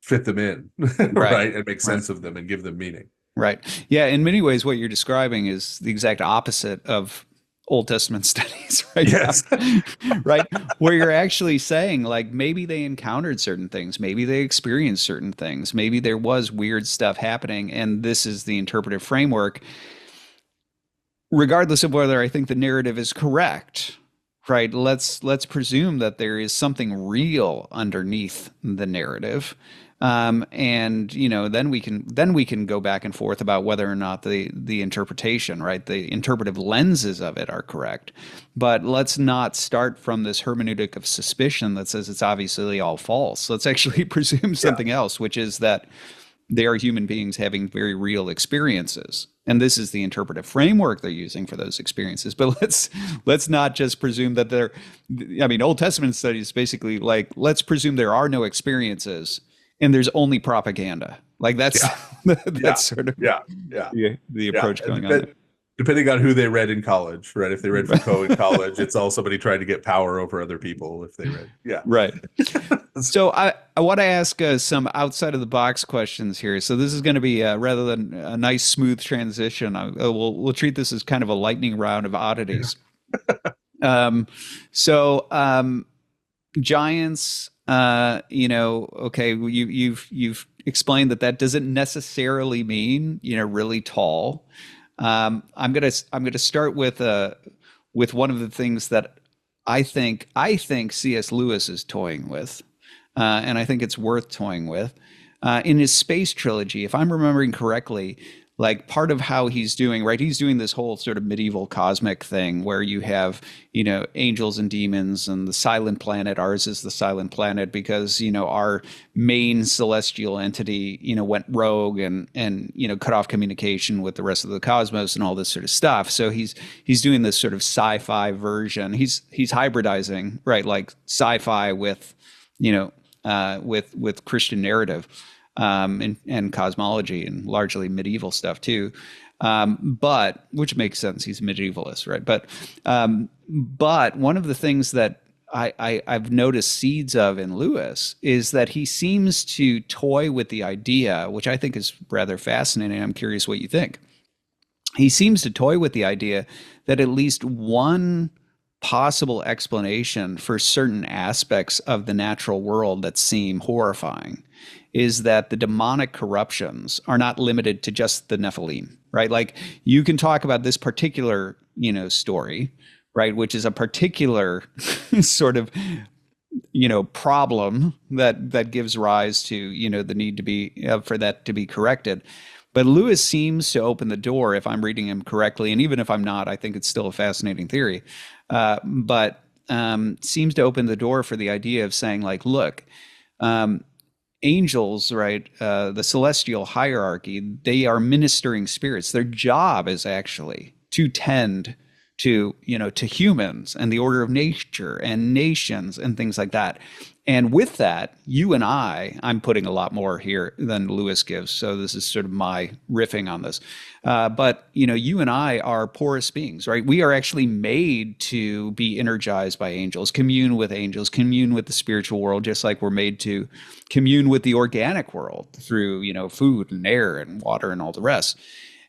fit them in, Right. right? And make Right. sense of them and give them meaning. Right. Yeah. In many ways, what you're describing is the exact opposite of Old Testament studies, right? Yes. Right. Where you're actually saying, like, maybe they encountered certain things, maybe they experienced certain things, maybe there was weird stuff happening, and this is the interpretive framework, regardless of whether I think the narrative is correct. Right. Let's presume that there is something real underneath the narrative. And then we can go back and forth about whether or not the interpretation, right, the interpretive lenses of it are correct. But let's not start from this hermeneutic of suspicion that says it's obviously all false. Let's actually presume Yeah. something else, which is that they are human beings having very real experiences, and this is the interpretive framework they're using for those experiences. But let's not just presume that they're, I mean, Old Testament studies basically like, let's presume there are no experiences and there's only propaganda. Like that's Yeah. that's Yeah. sort of Yeah. Yeah. the Yeah. approach going on there. Depending on who they read in college, right? If they read Foucault in college, it's all somebody trying to get power over other people. If they read, yeah. Right. So I want to ask some outside of the box questions here. So this is going to be rather than a nice smooth transition. We'll treat this as kind of a lightning round of oddities. So giants. Okay, you've explained that doesn't necessarily mean really tall. I'm gonna start with one of the things that I think C.S. Lewis is toying with, and I think it's worth toying with. In his space trilogy, if I'm remembering correctly, like part of how he's doing, right, he's doing this whole sort of medieval cosmic thing where you have, angels and demons and the silent planet. Ours is the silent planet because, our main celestial entity, went rogue and cut off communication with the rest of the cosmos and all this sort of stuff. So he's doing this sort of sci-fi version. He's hybridizing, right, like sci-fi with, with Christian narrative, and cosmology and largely medieval stuff too. But which makes sense. He's a medievalist, right? But one of the things that I've noticed seeds of in Lewis is that he seems to toy with the idea, which I think is rather fascinating. I'm curious what you think. he seems to toy with the idea that at least one possible explanation for certain aspects of the natural world that seem horrifying is that the demonic corruptions are not limited to just the Nephilim, right? Like you can talk about this particular, story, right, which is a particular sort of, problem that gives rise to, the need to be for that to be corrected. But Lewis seems to open the door, if I'm reading him correctly, and even if I'm not, I think it's still a fascinating theory. But seems to open the door for the idea of saying, like, look, angels, right? The celestial hierarchy, they are ministering spirits. Their job is actually to tend to humans and the order of nature and nations and things like that. And with that, you and I'm putting a lot more here than Lewis gives. So this is sort of my riffing on this. But, you and I are porous beings, right? We are actually made to be energized by angels, commune with the spiritual world, just like we're made to commune with the organic world through, food and air and water and all the rest.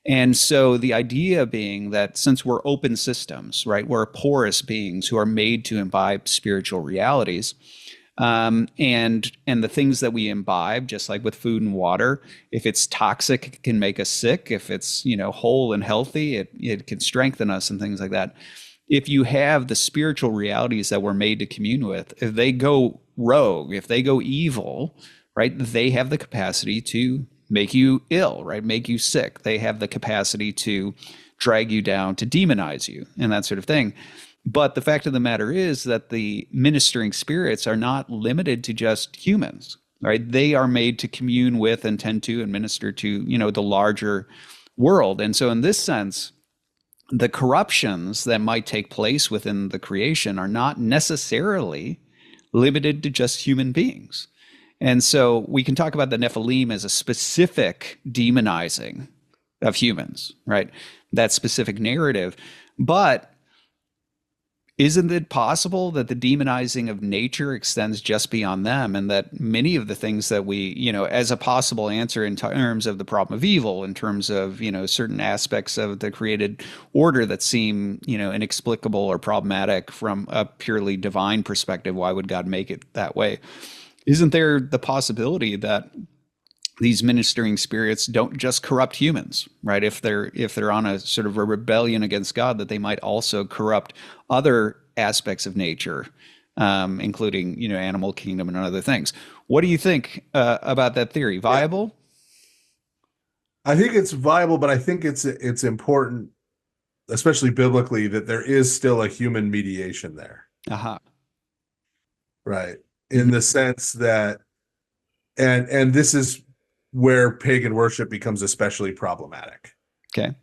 And so the idea being that since we're open systems, right, we're porous beings who are made to imbibe spiritual realities, and the things that we imbibe, just like with food and water, if it's toxic, it can make us sick. If it's whole and healthy, it can strengthen us and things like that. If you have the spiritual realities that we're made to commune with, if they go rogue, if they go evil, right, they have the capacity to make you ill, right? Make you sick. They have the capacity to drag you down, to demonize you, and that sort of thing. But the fact of the matter is that the ministering spirits are not limited to just humans, right? They are made to commune with and tend to and minister to, the larger world. And so in this sense, the corruptions that might take place within the creation are not necessarily limited to just human beings. And so we can talk about the Nephilim as a specific demonizing of humans, right? That specific narrative. But isn't it possible that the demonizing of nature extends just beyond them, and that many of the things that we, as a possible answer in terms of the problem of evil, in terms of, certain aspects of the created order that seem, inexplicable or problematic from a purely divine perspective, why would God make it that way? Isn't there the possibility that these ministering spirits don't just corrupt humans, right? If they're on a sort of a rebellion against God, that they might also corrupt other aspects of nature, including animal kingdom and other things. What do you think about that theory? Viable? I think it's viable, but I think it's important, especially biblically, that there is still a human mediation there. Uh-huh. Right. In the sense that, and this is where pagan worship becomes especially problematic. Okay.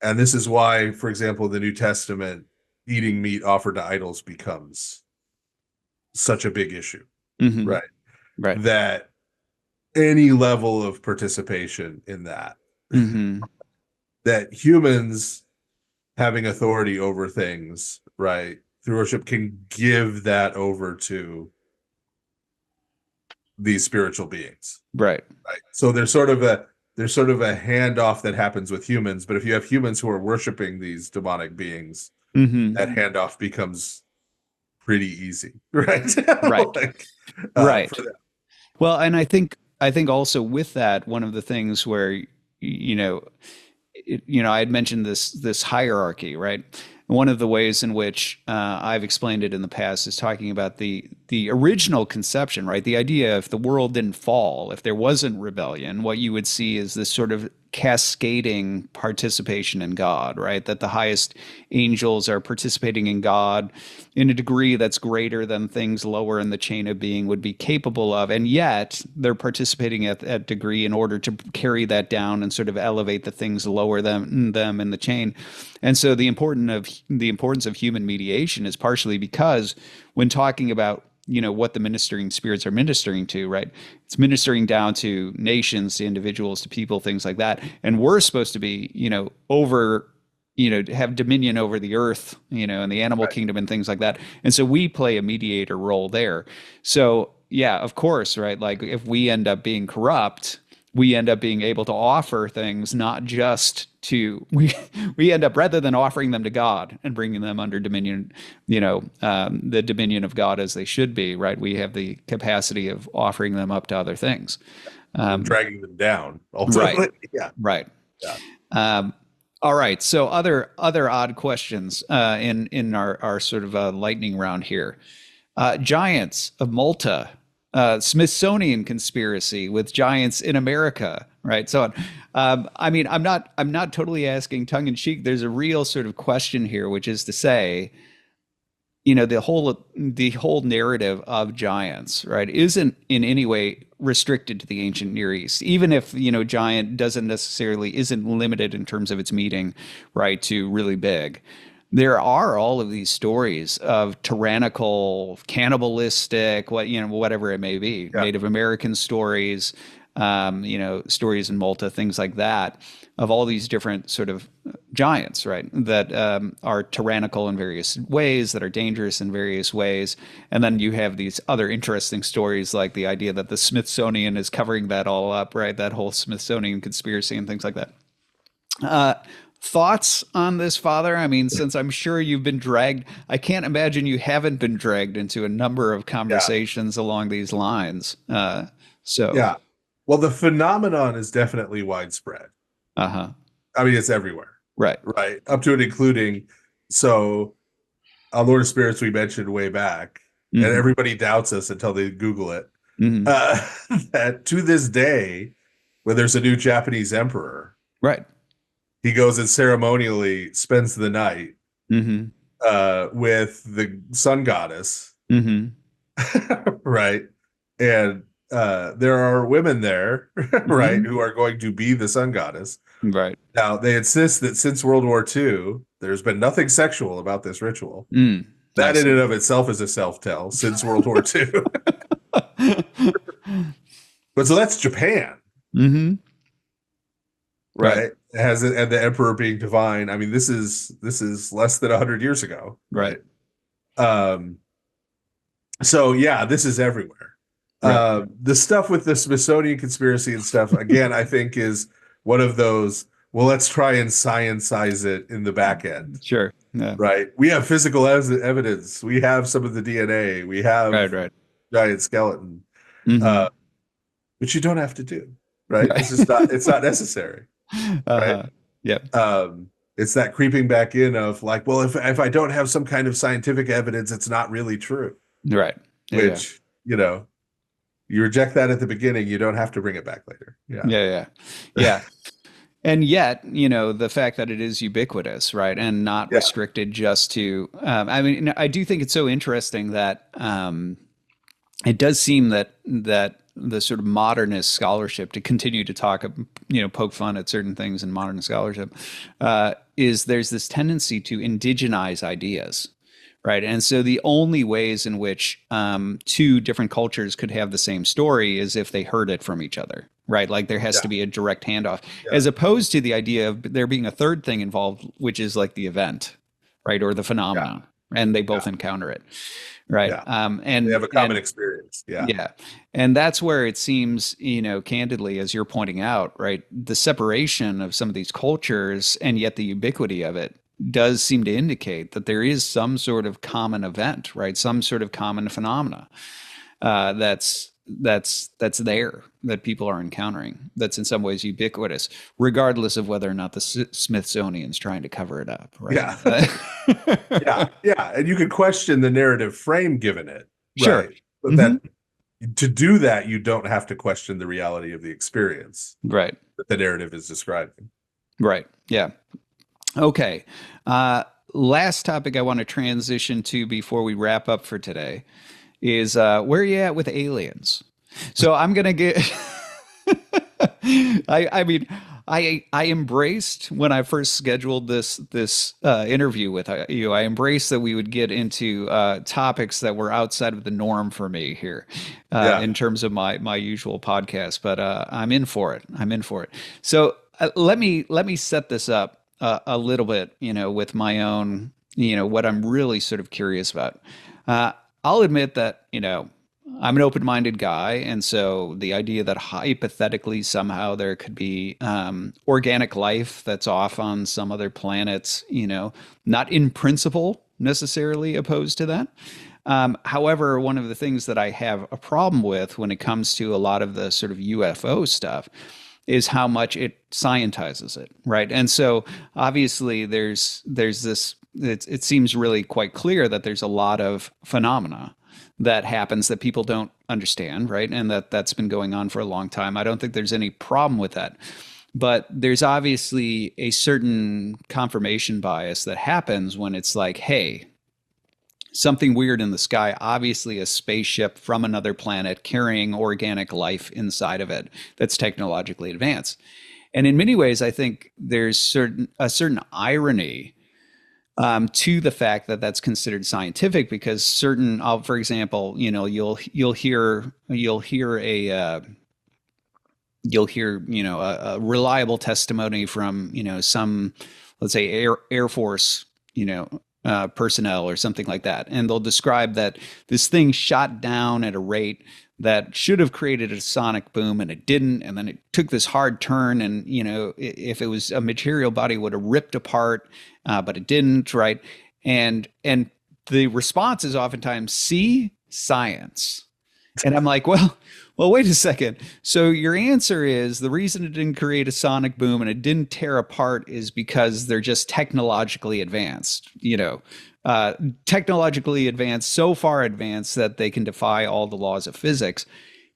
And this is why, for example, the New Testament, eating meat offered to idols becomes such a big issue. Mm-hmm. Right. Right. That any level of participation in that, mm-hmm. that humans having authority over things, right, through worship can give that over to these spiritual beings. Right. So there's sort of a handoff that happens with humans, but if you have humans who are worshiping these demonic beings, mm-hmm. that handoff becomes pretty easy, right? Right. Right. Well, and I think also with that, one of the things where I had mentioned this hierarchy, right? One of the ways in which I've explained it in the past is talking about the original conception, right? The idea, if the world didn't fall, if there wasn't rebellion, what you would see is this sort of cascading participation in God, right? That the highest angels are participating in God in a degree that's greater than things lower in the chain of being would be capable of. And yet they're participating at that degree in order to carry that down and sort of elevate the things lower them in the chain. And so the importance of human mediation is partially because when talking about what the ministering spirits are ministering to, right? It's ministering down to nations, to individuals, to people, things like that. And we're supposed to be, have dominion over the earth, and the animal kingdom and things like that. And so we play a mediator role there. So yeah, of course, right? Like if we end up being corrupt, we end up being able to offer things not just to we end up, rather than offering them to God and bringing them under dominion, the dominion of God as they should be, right? We have the capacity of offering them up to other things, dragging them down right, ultimately. Yeah. right. Yeah. All right. So other odd questions in our sort of lightning round here. Giants of Malta, Smithsonian conspiracy with giants in America, right? So on. I mean, I'm not totally asking tongue in cheek. There's a real sort of question here, which is to say, the whole narrative of giants, right, isn't in any way restricted to the ancient Near East. Even if, giant doesn't necessarily isn't limited in terms of its meaning, right, to really big. There are all of these stories of tyrannical, cannibalistic, whatever it may be, Yeah. Native American stories, stories in Malta, things like that, of all these different sort of giants, right, that are tyrannical in various ways, that are dangerous in various ways. And then you have these other interesting stories, like the idea that the Smithsonian is covering that all up, right, that whole Smithsonian conspiracy and things like that. Thoughts on this, Father? I mean, since I'm sure you've been dragged, I can't imagine you haven't been dragged into a number of conversations along these lines. Yeah. Well, the phenomenon is definitely widespread. Uh-huh. I mean, it's everywhere. Right. Right. Up to and including. So, Lord of Spirits, we mentioned way back, and everybody doubts us until they Google it. That to this day, when there's a new Japanese emperor, right, he goes and ceremonially spends the night with the sun goddess, right? And there are women there, right, who are going to be the sun goddess. Right. Now, they insist that since World War II, there's been nothing sexual about this ritual. That in and of itself is a self-tell since World War II. But so that's Japan. Right. Has it, and the emperor being divine. I mean, this is less than 100 years ago. Right. So yeah, this is everywhere. Right. The stuff with the Smithsonian conspiracy and stuff, again, I think is one of those, well, let's try and scientize it in the back end. Sure. Yeah. Right. We have physical evidence. We have some of the DNA. We have giant skeleton. But you don't have to do. Right. It's just not, it's not necessary. Right. Yeah. It's that creeping back in of like, well, if I don't have some kind of scientific evidence, it's not really true. Right. Yeah, which, you reject that at the beginning, you don't have to bring it back later. Yeah. And yet, the fact that it is ubiquitous, right, and not restricted just to, I mean, I do think it's so interesting that it does seem that the sort of modernist scholarship, to continue to talk, poke fun at certain things in modern scholarship, is there's this tendency to indigenize ideas. Right. And so the only ways in which two different cultures could have the same story is if they heard it from each other. Right. Like there has to be a direct handoff, as opposed to the idea of there being a third thing involved, which is like the event. Right. Or the phenomenon. And they both encounter it. Right. And they have a common experience. Yeah. And that's where it seems, candidly, as you're pointing out, right, the separation of some of these cultures and yet the ubiquity of it does seem to indicate that there is some sort of common event, right? Some sort of common phenomena that's there, that people are encountering, that's in some ways ubiquitous, regardless of whether or not the Smithsonian's trying to cover it up. Right? Yeah. And you could question the narrative frame given it. Sure. Right? But that to do that, you don't have to question the reality of the experience. Right. That the narrative is describing. Right. Yeah. Okay. Last topic I want to transition to before we wrap up for today is where are you at with aliens? So I'm going to get I mean, I embraced when I first scheduled this interview with you. I embraced that we would get into topics that were outside of the norm for me here in terms of my usual podcast. But I'm in for it. So let me set this up a little bit, with my own, what I'm really sort of curious about. I'll admit that, I'm an open-minded guy, and so the idea that hypothetically somehow there could be organic life that's off on some other planets, not in principle necessarily opposed to that. However, one of the things that I have a problem with when it comes to a lot of the sort of UFO stuff is how much it scientizes it, right? And so obviously there's this it seems really quite clear that there's a lot of phenomena that happens that people don't understand, right? And that's been going on for a long time. I don't think there's any problem with that. But there's obviously a certain confirmation bias that happens when it's like, hey, something weird in the sky, obviously a spaceship from another planet carrying organic life inside of it that's technologically advanced. And in many ways, I think there's a certain irony to the fact that that's considered scientific, because certain, for example, you'll hear a reliable testimony from some, let's say, Air Force personnel or something like that, and they'll describe that this thing shot down at a rate that should have created a sonic boom, and it didn't, and then it took this hard turn, and if it was a material body, it would have ripped apart, but it didn't, right? And the response is oftentimes, see, science. And I'm like, well, wait a second. So your answer is the reason it didn't create a sonic boom and it didn't tear apart is because they're just technologically advanced, technologically advanced, so far advanced that they can defy all the laws of physics.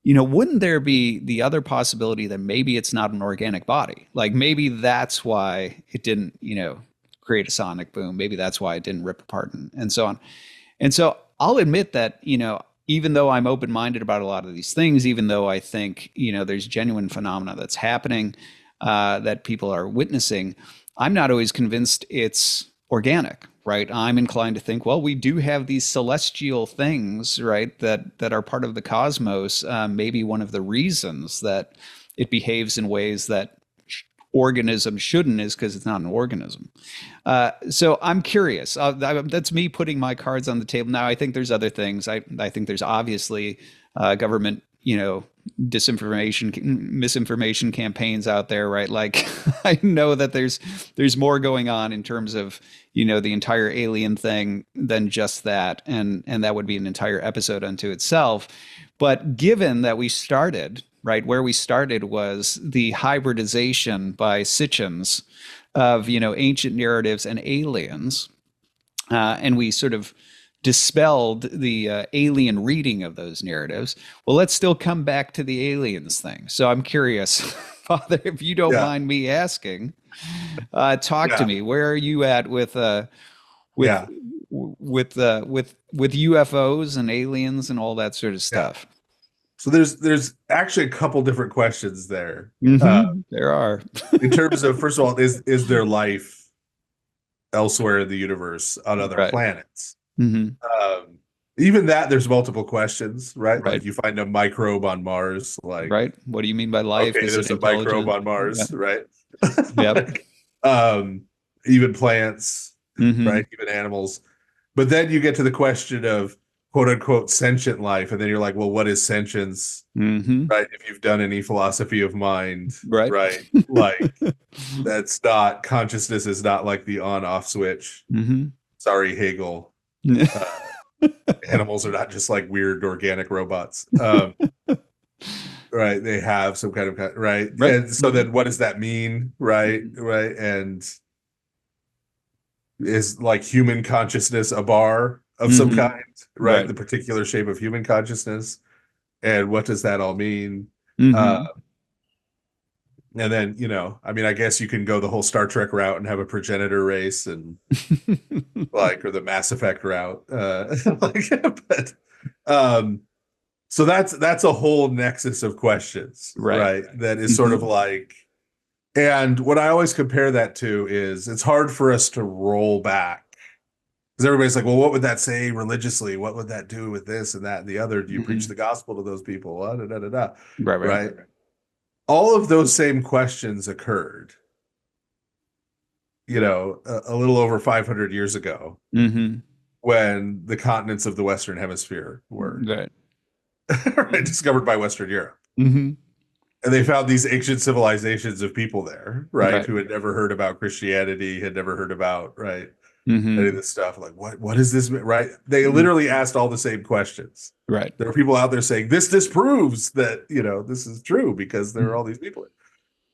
Wouldn't there be the other possibility that maybe it's not an organic body? Like maybe that's why it didn't, create a sonic boom. Maybe that's why it didn't rip apart and so on. And so I'll admit that, even though I'm open-minded about a lot of these things, even though I think, there's genuine phenomena that's happening, that people are witnessing, I'm not always convinced it's organic, right? I'm inclined to think, well, we do have these celestial things, right, that are part of the cosmos. Maybe one of the reasons that it behaves in ways that organism shouldn't is because it's not an organism. So I'm curious. That's me putting my cards on the table. Now, I think there's other things. I think there's obviously government, disinformation, misinformation campaigns out there, right? Like I know that there's more going on in terms of, the entire alien thing than just that. And that would be an entire episode unto itself. But given that we started, right, where we started was the hybridization by Sitchins of, ancient narratives and aliens. And we sort of dispelled the alien reading of those narratives. Well, let's still come back to the aliens thing. So I'm curious, Father, if you don't mind me asking, talk to me. Where are you at with Yeah. with UFOs and aliens and all that sort of stuff? So there's actually a couple different questions there. There are. In terms of, first of all, is there life elsewhere in the universe on other planets? Even that, there's multiple questions, right? Like you find a microbe on Mars, like right. What do you mean by life? Okay, there's a microbe on Mars, right? Yep. Even plants, right? Even animals. But then you get to the question of quote unquote sentient life, and then you're like, well, what is sentience? Right? If you've done any philosophy of mind, right? Like that's not, consciousness is not like the on-off switch. Sorry, Hegel. Animals are not just like weird organic robots. Right? They have some kind of right. And so then what does that mean? Right. And is like human consciousness a bar of some kind, right? The particular shape of human consciousness, and what does that all mean? And then, I mean, I guess you can go the whole Star Trek route and have a progenitor race and like, or the Mass Effect route. But so that's a whole nexus of questions, right? That is sort of like, and what I always compare that to is it's hard for us to roll back. Because everybody's like, well, what would that say religiously? What would that do with this and that and the other? Do you preach the gospel to those people? Right. All of those same questions occurred, a little over 500 years ago when the continents of the Western Hemisphere were. right, discovered by Western Europe. Mm-hmm. And they found these ancient civilizations of people there, right, Right. who had never heard about Christianity, had never heard about, right, any Mm-hmm. of this stuff. Like, what is this, right? They Mm-hmm. literally asked all the same questions. Right. There are people out there saying this disproves that, this is true because there are all these people,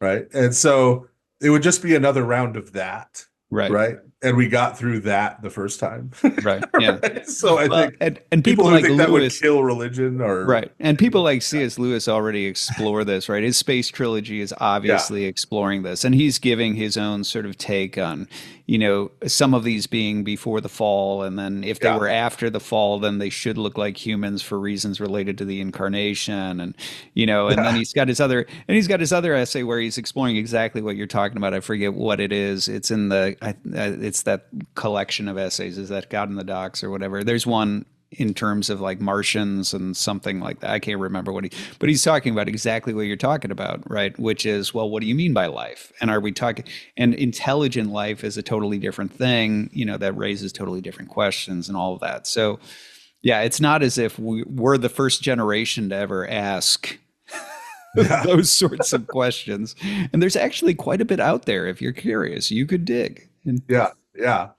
right? And so it would just be another round of that, Right. right? And we got through that the first time. Right. Yeah. Right? So I Well, think and people people who like think that would Lewis. kill religion are, Right. And people like C.S. Lewis already explore this, right? His space trilogy is yeah, obviously exploring this, and he's giving his own sort of take on, some of these being before the fall, and then if they yeah, were after the fall, then they should look like humans for reasons related to the incarnation, and then yeah, he's got his other essay where he's exploring exactly what you're talking about. I forget what it is. It's in it's that collection of essays. Is that God in the Docks or whatever? There's one in terms of like Martians and something like that. I can't remember but he's talking about exactly what you're talking about, right? Which is, well, what do you mean by life? And are we talking, and intelligent life is a totally different thing, that raises totally different questions and all of that. So yeah, it's not as if we're the first generation to ever ask yeah, those sorts of questions. And there's actually quite a bit out there. If you're curious, you could dig. And, yeah, yeah.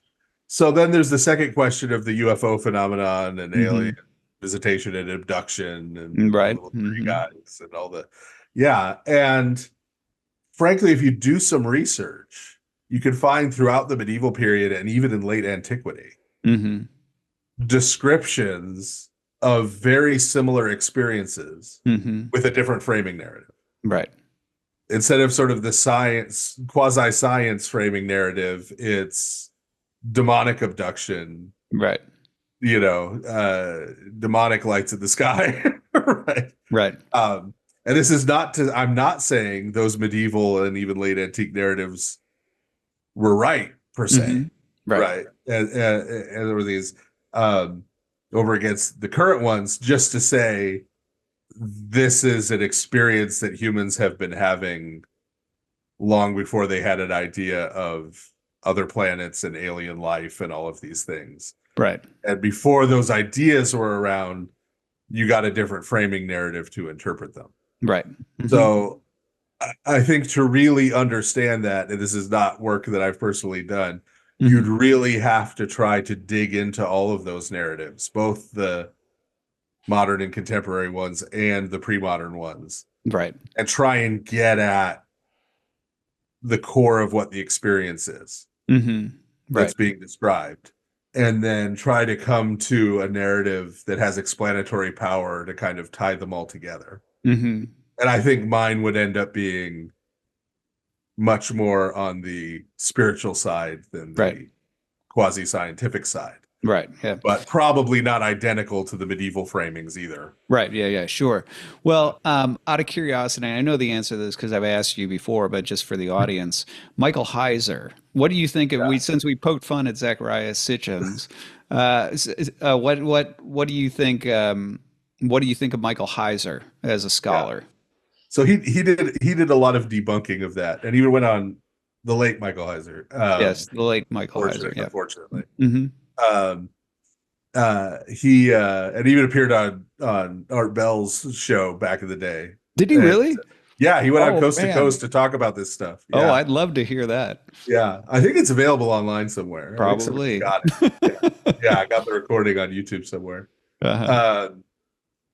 So then there's the second question of the UFO phenomenon and mm-hmm. alien visitation and abduction and the Right. little three Mm-hmm. guys and all the, yeah. And frankly, if you do some research, you can find throughout the medieval period and even in late antiquity Mm-hmm. descriptions of very similar experiences Mm-hmm. with a different framing narrative. Right. Instead of sort of the science, quasi science framing narrative, it's demonic abduction, Right. demonic lights in the sky, right? Right. And this is not to, I'm not saying those medieval and even late antique narratives were right per se, Mm-hmm. Right. right? And there were these over against the current ones, just to say this is an experience that humans have been having long before they had an idea of other planets and alien life and all of these things. Right. And before those ideas were around, you got a different framing narrative to interpret them. Right. Mm-hmm. So I think to really understand that, and this is not work that I've personally done, Mm-hmm. you'd really have to try to dig into all of those narratives, both the modern and contemporary ones and the pre-modern ones, Right. and try and get at the core of what the experience is Mm-hmm. that's Right. being described, and then try to come to a narrative that has explanatory power to kind of tie them all together. Mm-hmm. And I think mine would end up being much more on the spiritual side than the Right. quasi-scientific side, Right. Yeah. but probably not identical to the medieval framings either. Right. Yeah. Yeah. Sure. Well, out of curiosity, I know the answer to this because I've asked you before, but just for the audience, Michael Heiser, what do you think of Yeah. since we poked fun at Zachariah Sitchin's, what do you think? What do you think of Michael Heiser as a Yeah. scholar? So he did a lot of debunking of that, and even went on the late Michael Heiser. Yes, the late Michael Heiser. Yeah. Unfortunately. Mm-hmm. Um, he and even appeared on Art Bell's show back in the day. Did he And really? yeah, he went on Oh coast to man. coast to talk about this stuff. Oh, Yeah. I'd love to hear that. Yeah. I think it's available online somewhere. I think somebody's Probably. got it. Yeah. Yeah, I got the recording on YouTube somewhere. Uh-huh.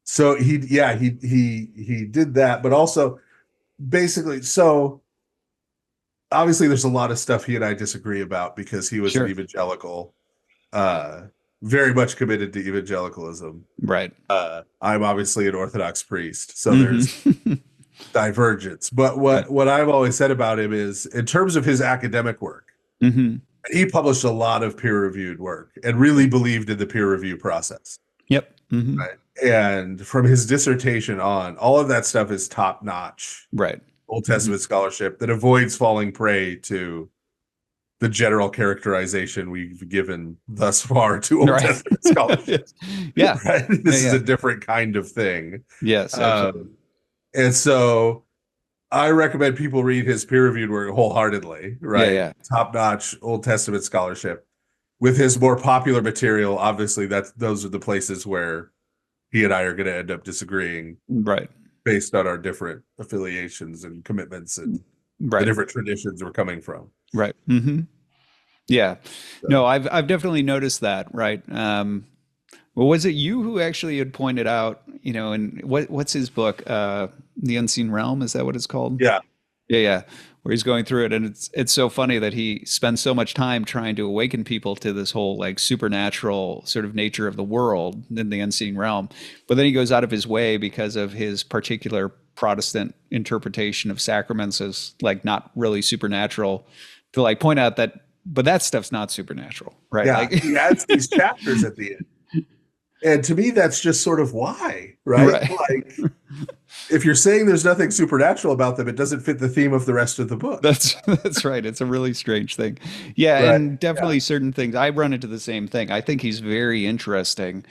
So he did that, but also basically, so obviously there's a lot of stuff he and I disagree about because he was an Sure. evangelical, very much committed to evangelicalism. Right. I'm obviously an Orthodox priest, so there's Mm-hmm. divergence. But Right. what I've always said about him is, in terms of his academic work, Mm-hmm. he published a lot of peer-reviewed work and really believed in the peer review process. Yep. Mm-hmm. Right. And from his dissertation on, all of that stuff is top-notch Right. Old Testament scholarship that avoids falling prey to the general characterization we've given thus far to Old Right. Testament scholarship. Yeah. Right? This Yeah, is yeah. a different kind of thing. Yes, absolutely. And so I recommend people read his peer-reviewed work wholeheartedly, Yeah, right? yeah. Top-notch Old Testament scholarship. With his more popular material, obviously those are the places where he and I are going to end up disagreeing, Right. based on our different affiliations and commitments and the Right. different traditions we're coming from. Right. Yeah. No, So, I've definitely noticed that, right? Well, was it you who actually had pointed out, and what's his book? The Unseen Realm, is that what it's called? yeah. Yeah, yeah. Where he's going through it, and it's so funny that he spends so much time trying to awaken people to this whole like supernatural sort of nature of the world in the unseen realm. But then he goes out of his way because of his particular Protestant interpretation of sacraments as like not really supernatural to like point out that but that stuff's not supernatural, right? Yeah. Like He adds these chapters at the end. And to me, that's just sort of why, right? right. Like, if you're saying there's nothing supernatural about them, it doesn't fit the theme of the rest of the book. That's right. It's a really strange thing. Yeah, Right. and definitely certain things. I run into the same thing. I think he's very interesting,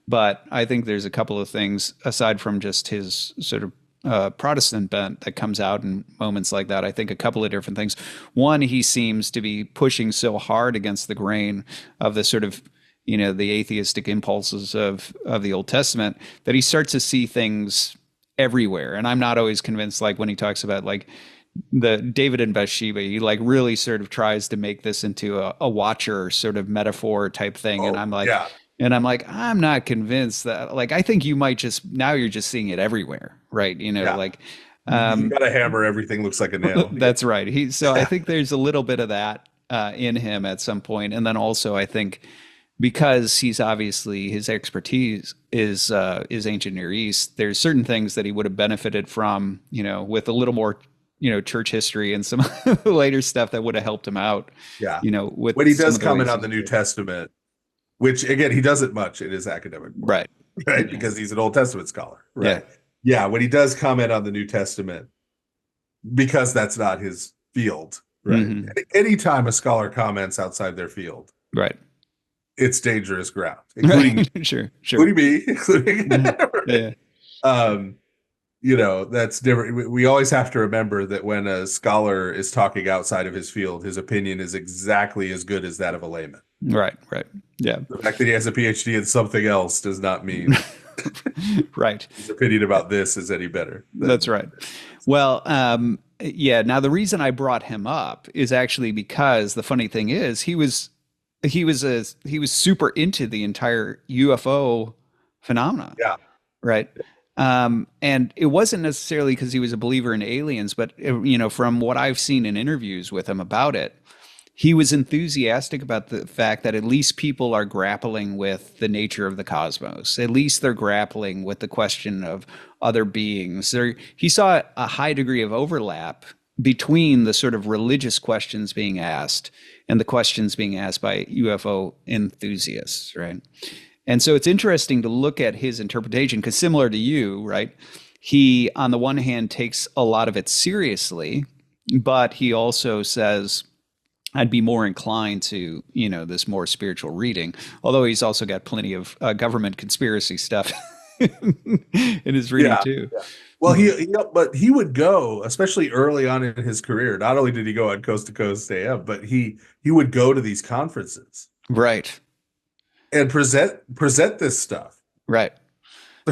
but I think there's a couple of things aside from just his sort of Protestant bent that comes out in moments like that. I think a couple of different things. One, he seems to be pushing so hard against the grain of the sort of the atheistic impulses of the Old Testament that he starts to see things everywhere. And I'm not always convinced, like when he talks about like the David and Bathsheba, he like really sort of tries to make this into a watcher sort of metaphor type thing. And Oh, I'm like, yeah. I'm not convinced that like, I think you might just, now you're just seeing it everywhere. Right. Yeah. Like, You got a hammer, everything looks like a nail. that's right. So I think there's a little bit of that in him at some point. And then also I think because he's obviously his expertise is ancient Near East. There's certain things that he would have benefited from, with a little more, church history and some later stuff that would have helped him out. Yeah. With When he some does of the comment ways on the New Testament, which again, he doesn't much in his academic work, right, right? Because he's an Old Testament scholar, right? Yeah. Yeah. When he does comment on the New Testament, because that's not his field, right? Mm-hmm. Anytime a scholar comments outside their field, Right, it's dangerous ground, including sure, including me, including yeah, that's different. We always have to remember that when a scholar is talking outside of his field, his opinion is exactly as good as that of a layman. right, yeah. The fact that he has a PhD in something else does not mean right. his opinion about this is any better. That's right. Well, yeah. Now the reason I brought him up is actually because the funny thing is he was super into the entire UFO phenomena. Yeah. Right. And it wasn't necessarily because he was a believer in aliens, but from what I've seen in interviews with him about it, he was enthusiastic about the fact that at least people are grappling with the nature of the cosmos. At least they're grappling with the question of other beings. He saw a high degree of overlap between the sort of religious questions being asked and the questions being asked by UFO enthusiasts, right? And so it's interesting to look at his interpretation because similar to you, right? He, on the one hand, takes a lot of it seriously, but he also says, I'd be more inclined to, this more spiritual reading, although he's also got plenty of government conspiracy stuff in his reading too. Yeah. Well, but he would go, especially early on in his career. Not only did he go on Coast to Coast AM, but he would go to these conferences, right, and present this stuff, right,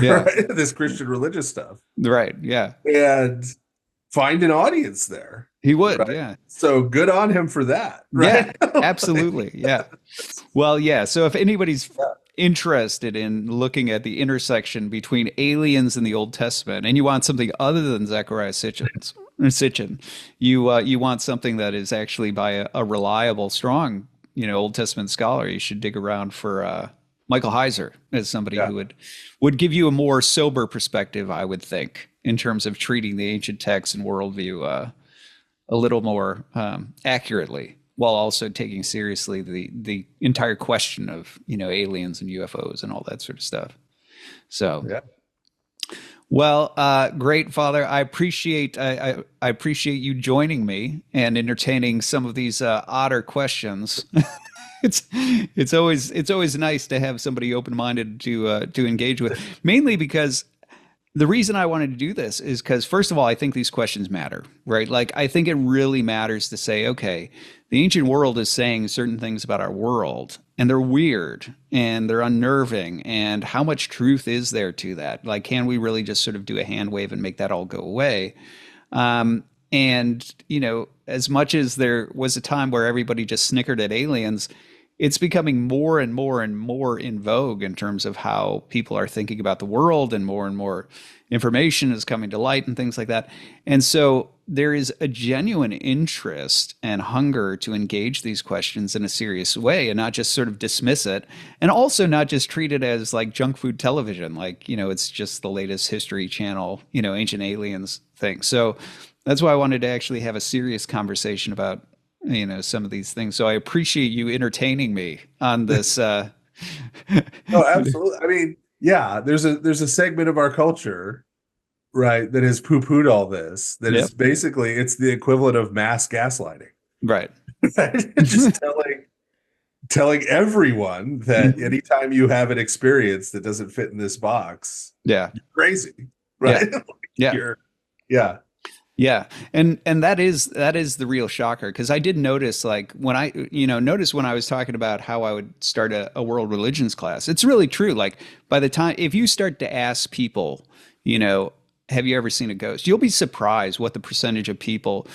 yeah, right? This Christian religious stuff, right, yeah, and find an audience there. He would, right? Yeah. So good on him for that, right? Yeah, absolutely, yeah. Well, yeah. So if anybody's interested in looking at the intersection between aliens in the Old Testament, and you want something other than Zechariah Sitchin, you want something that is actually by a reliable, strong, Old Testament scholar, you should dig around for Michael Heiser as somebody who would give you a more sober perspective, I would think, in terms of treating the ancient texts and worldview a little more accurately, while also taking seriously the entire question of aliens and UFOs and all that sort of stuff. So, well, great, Father. I appreciate you joining me and entertaining some of these odder questions. it's always nice to have somebody open-minded to engage with, mainly because the reason I wanted to do this is because, first of all, I think these questions matter, right? Like, I think it really matters to say, okay, the ancient world is saying certain things about our world, and they're weird and they're unnerving. And how much truth is there to that? Like, can we really just sort of do a hand wave and make that all go away? And, as much as there was a time where everybody just snickered at aliens, it's becoming more and more and more in vogue in terms of how people are thinking about the world, and more information is coming to light and things like that. And so there is a genuine interest and hunger to engage these questions in a serious way and not just sort of dismiss it, and also not just treat it as like junk food television, like, it's just the latest History Channel, ancient aliens thing. So that's why I wanted to actually have a serious conversation about some of these things. So I appreciate you entertaining me on this. Oh, absolutely. I mean, yeah, there's a segment of our culture, right, that has poo-pooed all this. That is basically, it's the equivalent of mass gaslighting. Right. Just telling everyone that anytime you have an experience that doesn't fit in this box, you're crazy, right? Yeah. And that is the real shocker, because I did notice, like, when I was talking about how I would start a world religions class, it's really true. Like, by the time, if you start to ask people, have you ever seen a ghost? You'll be surprised what the percentage of people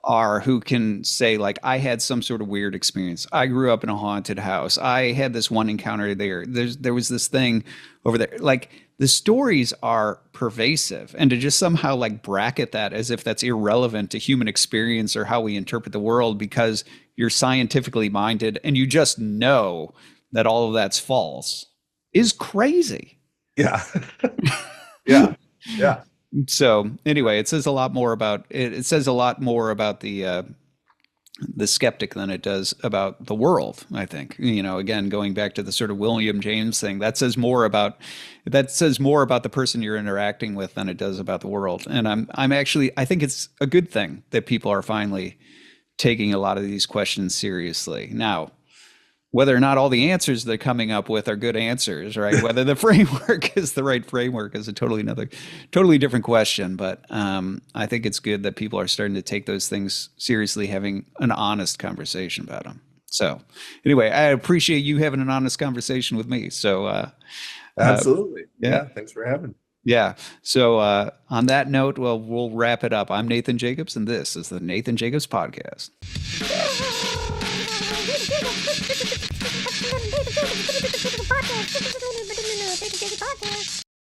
are who can say, like, I had some sort of weird experience. I grew up in a haunted house. I had this one encounter there. There was this thing over there. Like, the stories are pervasive, and to just somehow like bracket that as if that's irrelevant to human experience or how we interpret the world because you're scientifically minded and you just know that all of that's false is crazy. Yeah. Yeah. So anyway, it says a lot more about it says a lot more about the skeptic than it does about the world, I think. Again, going back to the sort of William James thing, that says more about the person you're interacting with than it does about the world. And I think it's a good thing that people are finally taking a lot of these questions seriously. Now, whether or not all the answers they're coming up with are good answers, right? Whether the framework is the right framework is a totally different question. But I think it's good that people are starting to take those things seriously, having an honest conversation about them. So anyway, I appreciate you having an honest conversation with me. So absolutely. Yeah. Thanks for having me. Yeah. So on that note, well, we'll wrap it up. I'm Nathan Jacobs, and this is the Nathan Jacobs Podcast.